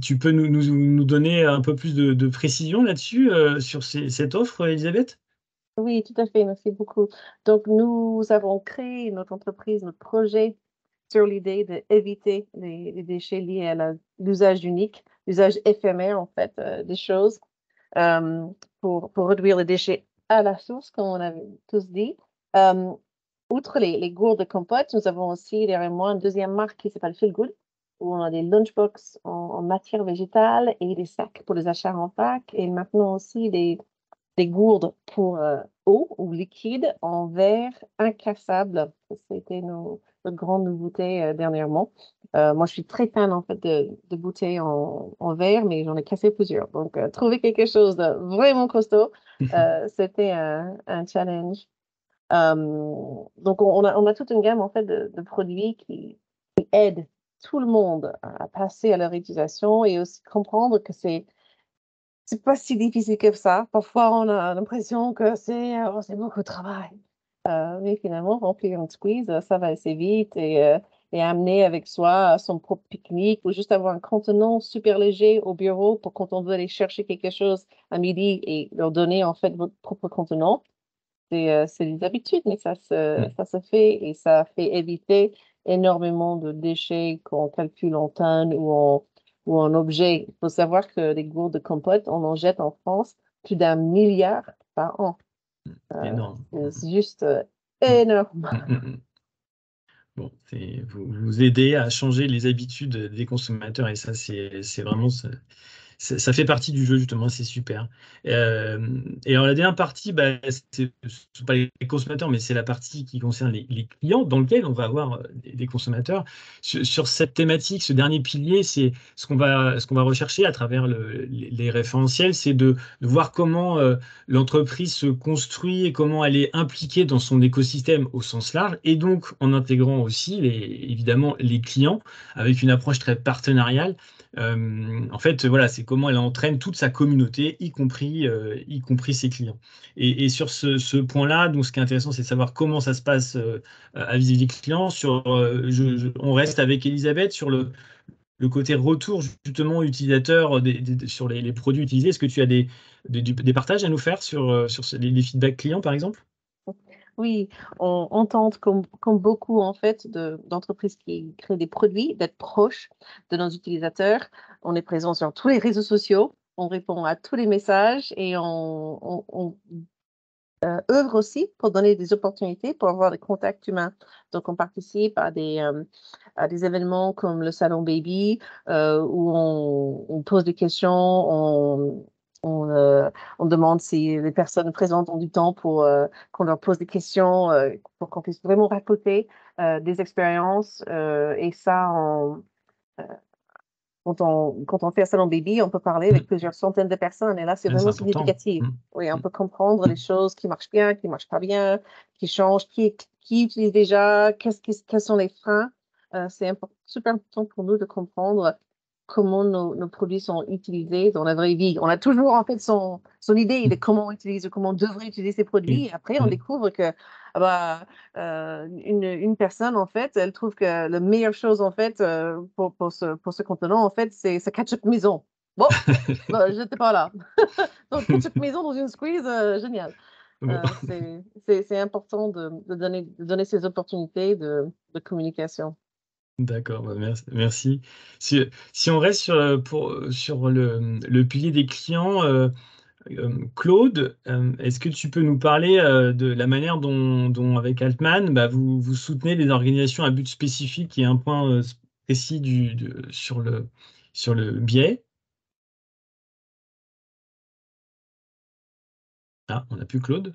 Tu peux nous donner un peu plus de précision là-dessus, sur cette offre, Elisabeth? Oui, tout à fait, merci beaucoup. Donc, nous avons créé notre entreprise, notre projet sur l'idée d'éviter les déchets liés à l'usage unique, l'usage éphémère, en fait, des choses, euh, pour réduire les déchets à la source, comme on avait tous dit. Euh, Outre les gourdes de compote, nous avons aussi derrière moi une deuxième marque qui s'appelle Feel Good, où on a des lunchbox en matière végétale et des sacs pour les achats en pack, et maintenant aussi des gourdes pour eau ou liquide en verre incassable. C'était notre grande nouveauté dernièrement. Moi, je suis très fan en fait de bouteilles en verre, mais j'en ai cassé plusieurs. Donc, trouver quelque chose de vraiment costaud, c'était un challenge. Donc, on a toute une gamme en fait de produits qui aident tout le monde à passer à leur utilisation et aussi comprendre que c'est pas si difficile que ça. Parfois, on a l'impression que c'est beaucoup de travail. Mais finalement, remplir une squeeze, ça va assez vite et amener avec soi son propre pique-nique ou juste avoir un contenant super léger au bureau pour quand on veut aller chercher quelque chose à midi et leur donner en fait votre propre contenant. C'est des habitudes, mais ça se fait et ça fait éviter énormément de déchets qu'on calcule en tonnes ou en objets. Il faut savoir que les gourdes de compote, on en jette en France plus d'1 milliard par an. Énorme. C'est juste Mm. énorme. Mm, mm, mm. Bon, vous aidez à changer les habitudes des consommateurs et ça, c'est vraiment, ça fait partie du jeu, justement, c'est super. Et alors, la dernière partie, bah, c'est pas les consommateurs, mais c'est la partie qui concerne les clients, dans lequel on va avoir des consommateurs. Sur cette thématique, ce dernier pilier, c'est ce qu'on va rechercher à travers les référentiels, c'est de voir comment l'entreprise se construit et comment elle est impliquée dans son écosystème au sens large, et donc en intégrant aussi, évidemment, les clients avec une approche très partenariale. En fait, voilà, c'est comment elle entraîne toute sa communauté, y compris ses clients. Et sur ce point-là, donc, ce qui est intéressant, c'est de savoir comment ça se passe à vis-à-vis des clients. On reste avec Elisabeth sur le côté retour, justement, utilisateur sur les produits utilisés. Est-ce que tu as des partages à nous faire sur les feedbacks clients, par exemple? Oui, on tente comme beaucoup en fait d'entreprises qui créent des produits d'être proches de nos utilisateurs. On est présent sur tous les réseaux sociaux, on répond à tous les messages et on œuvre aussi pour donner des opportunités pour avoir des contacts humains. Donc, on participe à des événements comme le Salon Baby, où on pose des questions, on demande si les personnes présentes ont du temps pour qu'on leur pose des questions, pour qu'on puisse vraiment raconter des expériences. Et ça, quand on fait un salon baby, on peut parler avec plusieurs centaines de personnes. Et là, c'est Ouais, c'est vraiment important. significatif. Oui, on peut comprendre les choses qui marchent bien, qui ne marchent pas bien, qui changent, qui utilise déjà, quels sont les freins. C'est super important pour nous de comprendre comment nos produits sont utilisés dans la vraie vie. On a toujours en fait son idée de comment on utilise, comment on devrait utiliser ces produits. Et après, on découvre que une personne, en fait, elle trouve que la meilleure chose, en fait, pour ce contenant, en fait, c'est ce ketchup maison. Bon, je n'étais pas là. Donc, ketchup maison dans une squeeze, génial. Bon. C'est important de donner ces opportunités de communication. D'accord, bah, merci. Si on reste sur le pilier des clients, Claude, est-ce que tu peux nous parler de la manière dont avec Altman, bah, vous soutenez les organisations à but spécifique, qui est un point précis sur le biais? Ah, on n'a plus Claude?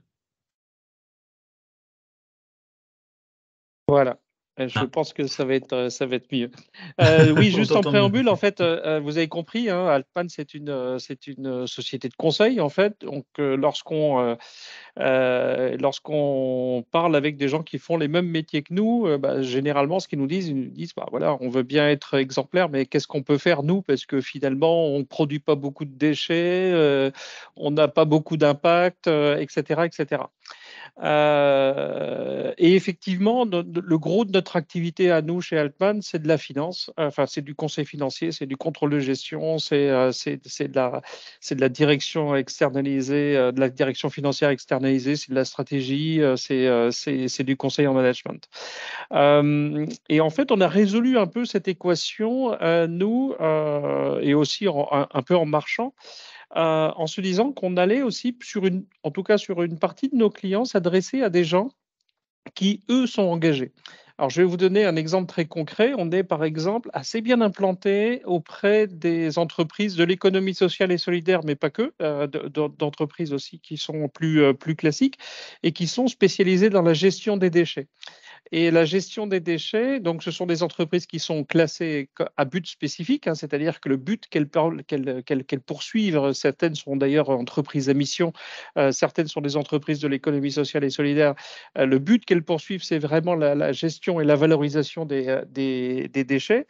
Voilà. Je Ah, pense que ça va être mieux. Oui, on juste en t'entend mieux. préambule, en fait, vous avez compris, hein, Altman, c'est une société de conseil, en fait. Donc, lorsqu'on parle avec des gens qui font les mêmes métiers que nous, bah, généralement, ce qu'ils nous disent, ils nous disent, bah, voilà, on veut bien être exemplaire, mais qu'est-ce qu'on peut faire, nous? Parce que finalement, on ne produit pas beaucoup de déchets, on n'a pas beaucoup d'impact, etc., etc. Et effectivement, le gros de notre activité à nous chez Altman, c'est de la finance. Enfin, c'est du conseil financier, c'est du contrôle de gestion, c'est de la direction externalisée, de la direction financière externalisée, c'est de la stratégie, c'est du conseil en management. Et en fait, on a résolu un peu cette équation, nous, et aussi un peu en marchant, en se disant qu'on allait aussi, en tout cas sur une partie de nos clients, s'adresser à des gens qui, eux, sont engagés. Alors, je vais vous donner un exemple très concret. On est, par exemple, assez bien implanté auprès des entreprises de l'économie sociale et solidaire, mais pas que, d'entreprises aussi qui sont plus classiques et qui sont spécialisées dans la gestion des déchets. Et la gestion des déchets, donc ce sont des entreprises qui sont classées à but spécifique, hein, c'est-à-dire que le but qu'elles poursuivent, certaines sont d'ailleurs entreprises à mission, certaines sont des entreprises de l'économie sociale et solidaire. Le but qu'elles poursuivent, c'est vraiment la gestion et la valorisation des déchets.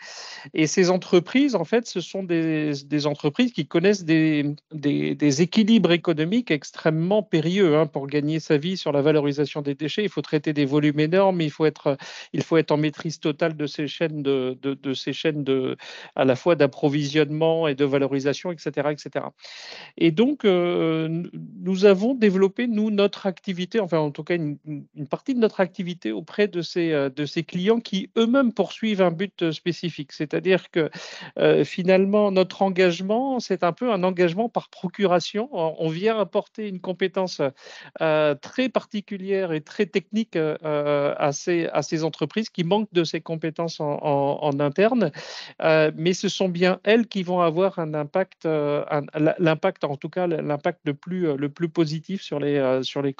Et ces entreprises, en fait, ce sont des entreprises qui connaissent des équilibres économiques extrêmement périlleux, hein. Pour gagner sa vie sur la valorisation des déchets, il faut traiter des volumes énormes, il faut être en maîtrise totale de ces chaînes à la fois d'approvisionnement et de valorisation, etc., etc. Et donc, nous avons développé, nous, notre activité, enfin en tout cas une partie de notre activité auprès de ces clients qui eux-mêmes poursuivent un but spécifique. C'est-à-dire que finalement, notre engagement, c'est un peu un engagement par procuration. On vient apporter une compétence très particulière et très technique à ces entreprises qui manquent de ces compétences en interne, mais ce sont bien elles qui vont avoir un impact, l'impact en tout cas, l'impact le plus positif sur les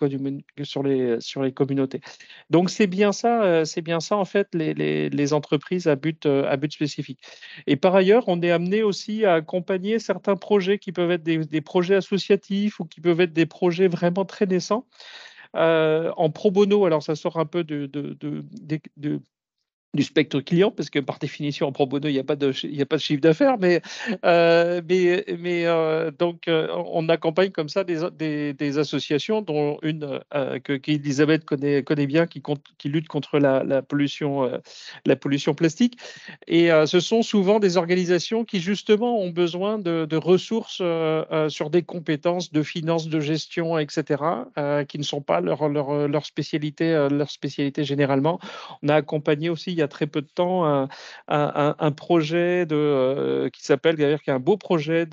communautés. Donc c'est bien ça en fait les entreprises à but spécifique. Et par ailleurs, on est amené aussi à accompagner certains projets qui peuvent être des projets associatifs ou qui peuvent être des projets vraiment très naissants. En pro bono, alors ça sort un peu du spectre client, parce que par définition, en pro bono, il n'y a pas de chiffre d'affaires, donc, on accompagne comme ça des associations, dont une qu'Elisabeth connaît bien, qui lutte contre la pollution plastique. Et ce sont souvent des organisations qui, justement, ont besoin de ressources sur des compétences de finance, de gestion, etc., qui ne sont pas leur spécialité généralement. On a accompagné aussi, il y a très peu de temps, un projet qui s'appelle, d'ailleurs, qui est un beau projet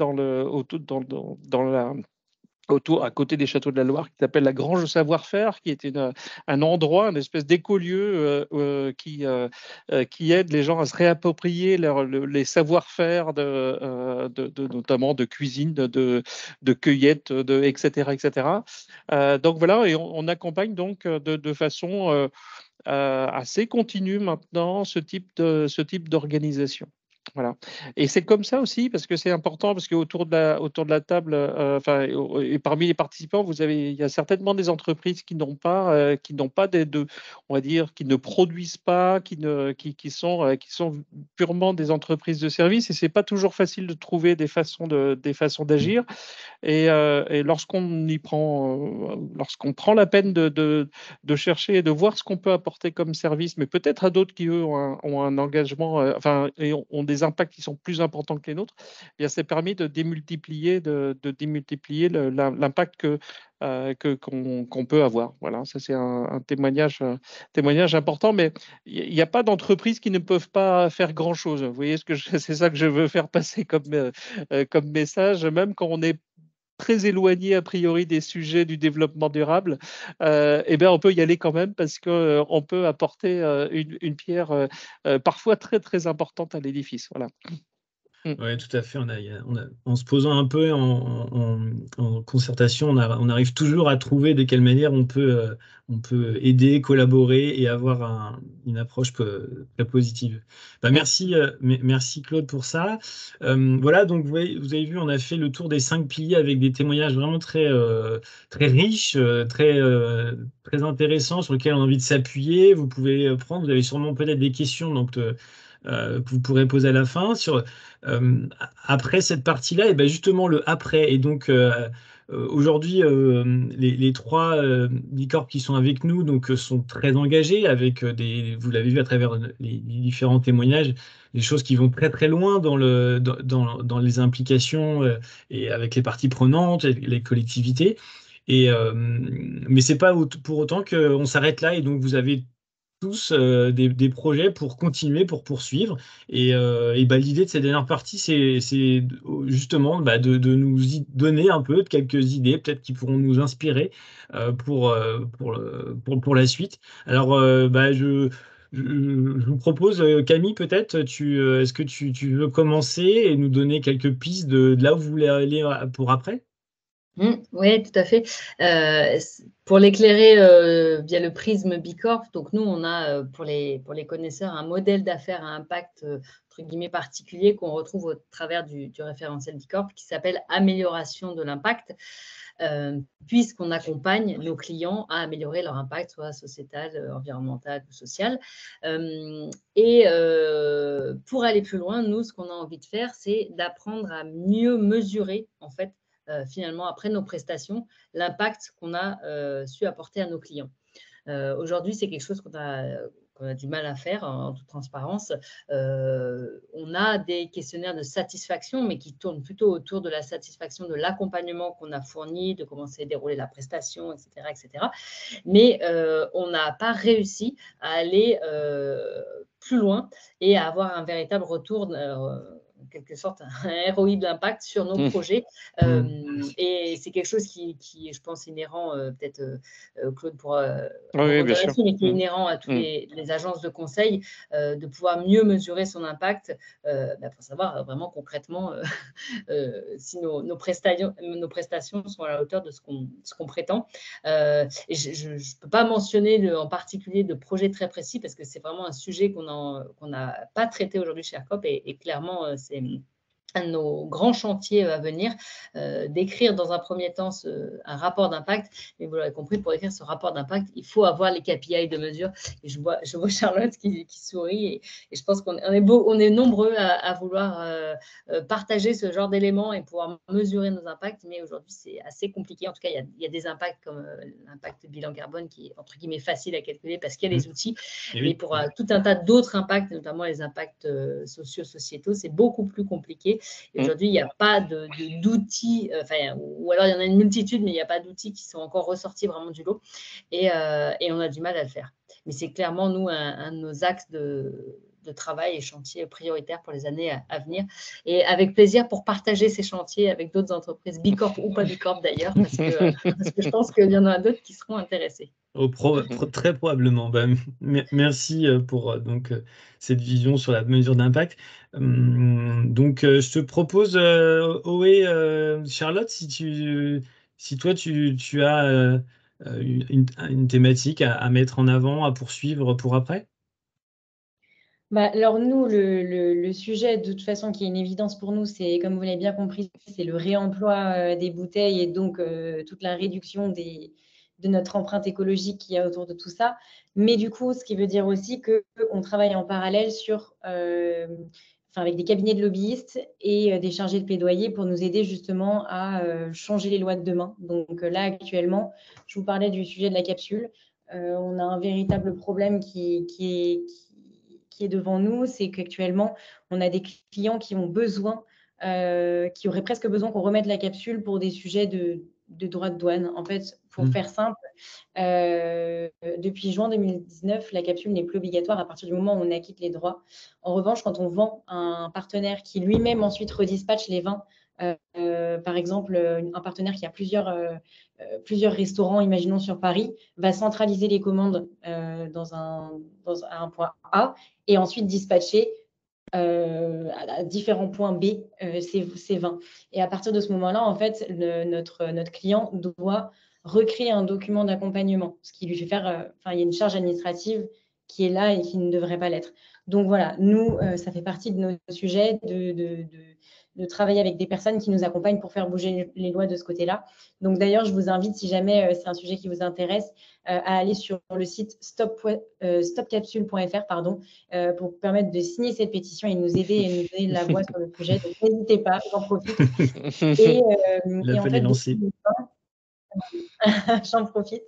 autour, à côté des châteaux de la Loire, qui s'appelle la Grange Savoir-Faire, qui est un endroit, une espèce d'écolieu qui aide les gens à se réapproprier les savoir-faire notamment de cuisine, de cueillette, etc., etc. Donc voilà, et on accompagne donc de façon assez continue maintenant ce type d'organisation. Voilà. Et c'est comme ça aussi, parce que c'est important, parce qu'autour de la table, et parmi les participants, il y a certainement des entreprises qui n'ont pas on va dire, qui ne produisent pas, qui sont purement des entreprises de services, et c'est pas toujours facile de trouver des façons d'agir. Et lorsqu'on prend la peine de chercher et de voir ce qu'on peut apporter comme service, mais peut-être à d'autres qui, eux, ont un engagement, et ont des impacts qui sont plus importants que les nôtres, eh bien, c'est permis de démultiplier, l'impact qu'on peut avoir. Voilà, ça c'est un témoignage important, mais il n'y a pas d'entreprise qui ne peuvent pas faire grand-chose. Vous voyez c'est ça que je veux faire passer comme message, même quand on est très éloigné a priori des sujets du développement durable, eh bien, on peut y aller quand même parce qu'on peut apporter une pierre parfois très très importante à l'édifice. Voilà. Oui, tout à fait. En se posant un peu en concertation, on arrive toujours à trouver de quelle manière on peut aider, collaborer et avoir une approche très positive. Bah, merci, merci Claude pour ça. Voilà, donc vous avez vu, on a fait le tour des 5 piliers avec des témoignages vraiment très riches, très intéressants sur lesquels on a envie de s'appuyer. Vous pouvez prendre, vous avez sûrement peut-être des questions que vous pourrez poser à la fin. Après cette partie-là, et ben justement le après. Et donc aujourd'hui, les trois bicorps qui sont avec nous sont très engagés avec vous l'avez vu à travers les différents témoignages, des choses qui vont très très loin dans les implications et avec les parties prenantes, les collectivités. Mais c'est pas pour autant qu'on s'arrête là. Et donc vous avez tous des projets pour continuer, pour poursuivre. Et l'idée de cette dernière partie, c'est justement de nous donner un peu de quelques idées, peut-être qui pourront nous inspirer pour la suite. Alors, je vous propose, Camille, peut-être, est-ce que tu veux commencer et nous donner quelques pistes de là où vous voulez aller pour après? Oui, tout à fait. Pour l'éclairer via le prisme Bicorp, donc nous, on a pour les connaisseurs un modèle d'affaires à impact entre guillemets particulier qu'on retrouve au travers du référentiel Bicorp qui s'appelle amélioration de l'impact, puisqu'on accompagne nos clients à améliorer leur impact, soit sociétal, environnemental ou social. Pour aller plus loin, nous, ce qu'on a envie de faire, c'est d'apprendre à mieux mesurer, en fait, finalement, après nos prestations, l'impact qu'on a su apporter à nos clients. Aujourd'hui, c'est quelque chose qu'on a du mal à faire en toute transparence. On a des questionnaires de satisfaction, mais qui tournent plutôt autour de la satisfaction de l'accompagnement qu'on a fourni, de comment s'est déroulée la prestation, etc. etc. Mais on n'a pas réussi à aller plus loin et à avoir un véritable retour en quelque sorte, un ROI de l'impact sur nos projets. Et c'est quelque chose qui je pense, inhérent, peut-être Claude pourra Oui, bien rebondir sûr. là-dessus, mais qui est inhérent à toutes les agences de conseil, de pouvoir mieux mesurer son impact pour savoir vraiment concrètement si nos prestations sont à la hauteur de ce qu'on prétend. Et je ne peux pas mentionner en particulier de projet très précis parce que c'est vraiment un sujet qu'on n'a pas traité aujourd'hui chez AirCop et clairement, c'est un de nos grands chantiers à venir, d'écrire dans un premier temps un rapport d'impact. Mais vous l'aurez compris, pour écrire ce rapport d'impact, il faut avoir les KPI de mesure. Et je vois Charlotte qui sourit et je pense qu'on est nombreux à vouloir partager ce genre d'éléments et pouvoir mesurer nos impacts. Mais aujourd'hui, c'est assez compliqué. En tout cas, il y a des impacts comme l'impact bilan carbone qui est entre guillemets facile à calculer parce qu'il y a les outils. Mais pour tout un tas d'autres impacts, notamment les impacts socio-sociétaux, c'est beaucoup plus compliqué. Et aujourd'hui, il n'y a pas d'outils, ou alors il y en a une multitude, mais il n'y a pas d'outils qui sont encore ressortis vraiment du lot. Et on a du mal à le faire. Mais c'est clairement, nous, un de nos axes de travail et chantiers prioritaires pour les années à venir. Et avec plaisir pour partager ces chantiers avec d'autres entreprises, Bicorp ou pas Bicorp d'ailleurs, parce que je pense qu'il y en a d'autres qui seront intéressés. Très probablement. Merci pour cette vision sur la mesure d'impact. Je te propose, Charlotte, si toi tu as une thématique à mettre en avant, à poursuivre pour après. Alors nous, le sujet, de toute façon, qui est une évidence pour nous, c'est, comme vous l'avez bien compris, c'est le réemploi des bouteilles et donc toute la réduction de notre empreinte écologique qu'il y a autour de tout ça. Mais du coup, ce qui veut dire aussi qu'on travaille en parallèle avec des cabinets de lobbyistes et des chargés de plaidoyer pour nous aider justement à changer les lois de demain. Donc là, actuellement, je vous parlais du sujet de la capsule. On a un véritable problème qui est devant nous, c'est qu'actuellement, on a des clients qui ont besoin, qui auraient presque besoin qu'on remette la capsule pour des sujets de droits de douane. En fait, pour faire simple, depuis juin 2019, la capsule n'est plus obligatoire à partir du moment où on acquitte les droits. En revanche, quand on vend à un partenaire qui lui-même ensuite redispatche les vins, par exemple, un partenaire qui a plusieurs restaurants, imaginons sur Paris, va centraliser les commandes à un point A et ensuite dispatcher à différents points B ces vins. Et à partir de ce moment-là, en fait, notre client doit recréer un document d'accompagnement, ce qui lui fait faire, il y a une charge administrative qui est là et qui ne devrait pas l'être. Donc voilà, nous, ça fait partie de nos sujets de travailler avec des personnes qui nous accompagnent pour faire bouger les lois de ce côté-là. Donc d'ailleurs, je vous invite, si jamais c'est un sujet qui vous intéresse, à aller sur le site stopcapsule.fr pour permettre de signer cette pétition et nous aider et nous donner de la voix sur le sujet. Donc n'hésitez pas, j'en profite. Et en fait, lancé. j'en profite.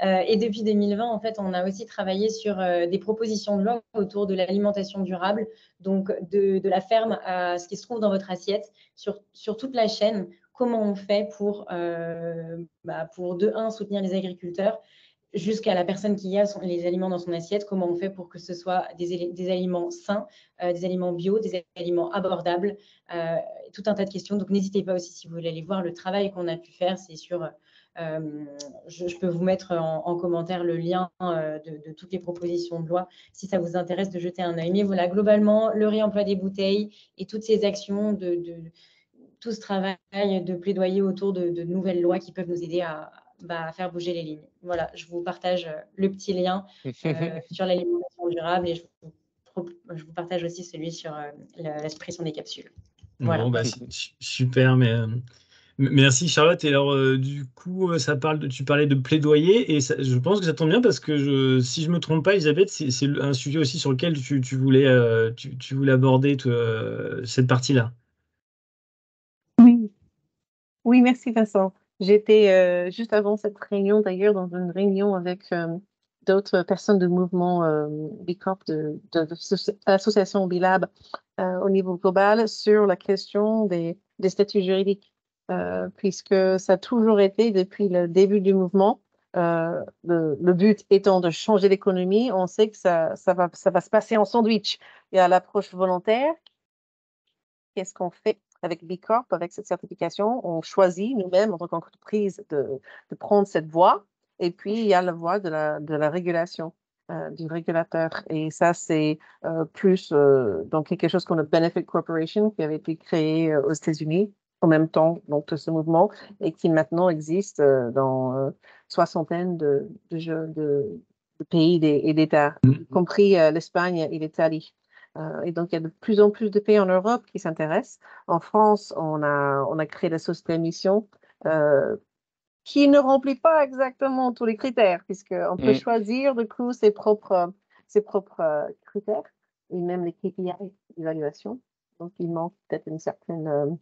Et depuis 2020, en fait, on a aussi travaillé sur des propositions de loi autour de l'alimentation durable, donc de la ferme à ce qui se trouve dans votre assiette, sur toute la chaîne. Comment on fait pour de un, soutenir les agriculteurs, jusqu'à la personne qui a les aliments dans son assiette, comment on fait pour que ce soit des aliments sains, des aliments bio, des aliments abordables, tout un tas de questions. Donc n'hésitez pas aussi, si vous voulez aller voir le travail qu'on a pu faire, c'est sur... je peux vous mettre en commentaire le lien de toutes les propositions de loi si ça vous intéresse de jeter un œil. Mais voilà, globalement, le réemploi des bouteilles et toutes ces actions, tout ce travail de plaidoyer autour de nouvelles lois qui peuvent nous aider à faire bouger les lignes. Voilà, je vous partage le petit lien sur l'alimentation durable et je vous partage aussi celui sur la suppression des capsules. Voilà. Bon, super, merci Charlotte. Et alors, du coup, tu parlais de plaidoyer et je pense que ça tombe bien parce que si je me trompe pas, Elisabeth, c'est un sujet aussi sur lequel tu voulais aborder cette partie-là. Oui, oui, merci Vincent. J'étais juste avant cette réunion d'ailleurs dans une réunion avec d'autres personnes du mouvement Bicorp, de l'association Bilab au niveau global sur la question des statuts juridiques, puisque ça a toujours été depuis le début du mouvement, le but étant de changer l'économie. On sait que ça va se passer en sandwich. Il y a l'approche volontaire. Qu'est-ce qu'on fait avec Bicorp, avec cette certification? On choisit nous-mêmes en tant qu'entreprise de prendre cette voie. Et puis, il y a la voie de la régulation, du régulateur. Et ça, c'est plus dans quelque chose qu'on a Benefit Corporation, qui avait été créé aux États-Unis en même temps donc, de ce mouvement et qui maintenant existe dans soixantaine de pays et d'États, y compris l'Espagne et l'Italie. Et donc, il y a de plus en plus de pays en Europe qui s'intéressent. En France, on a créé la société à mission qui ne remplit pas exactement tous les critères, puisqu'on peut choisir du coup ses propres critères et même les KPI d'évaluation. Donc, il manque peut-être une certaine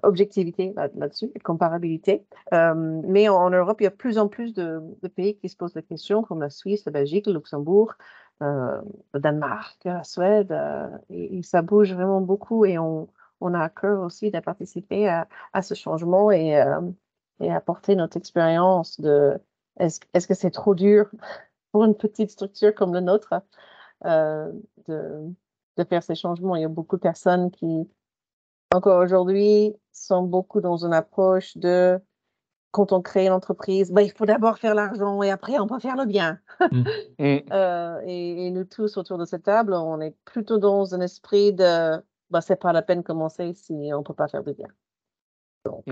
objectivité là-dessus, comparabilité. Mais en Europe, il y a de plus en plus de pays qui se posent la question, comme la Suisse, la Belgique, le Luxembourg, le Danemark, la Suède, et ça bouge vraiment beaucoup et on a à cœur aussi de participer à ce changement et apporter notre expérience de est-ce que c'est trop dur pour une petite structure comme la nôtre de faire ces changements. Il y a beaucoup de personnes qui encore aujourd'hui, sont beaucoup dans une approche de quand on crée une entreprise, il faut d'abord faire l'argent et après on peut faire le bien. Et nous tous autour de cette table, on est plutôt dans un esprit de c'est pas la peine de commencer si on ne peut pas faire de bien. Donc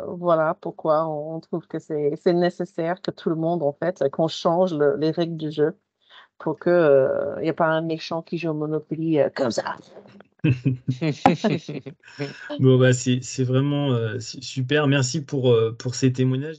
voilà pourquoi on trouve que c'est nécessaire que tout le monde, en fait, qu'on change les règles du jeu pour que n'y ait pas un méchant qui joue au Monopoly comme ça. Bon, bah, c'est vraiment super. Merci pour ces témoignages.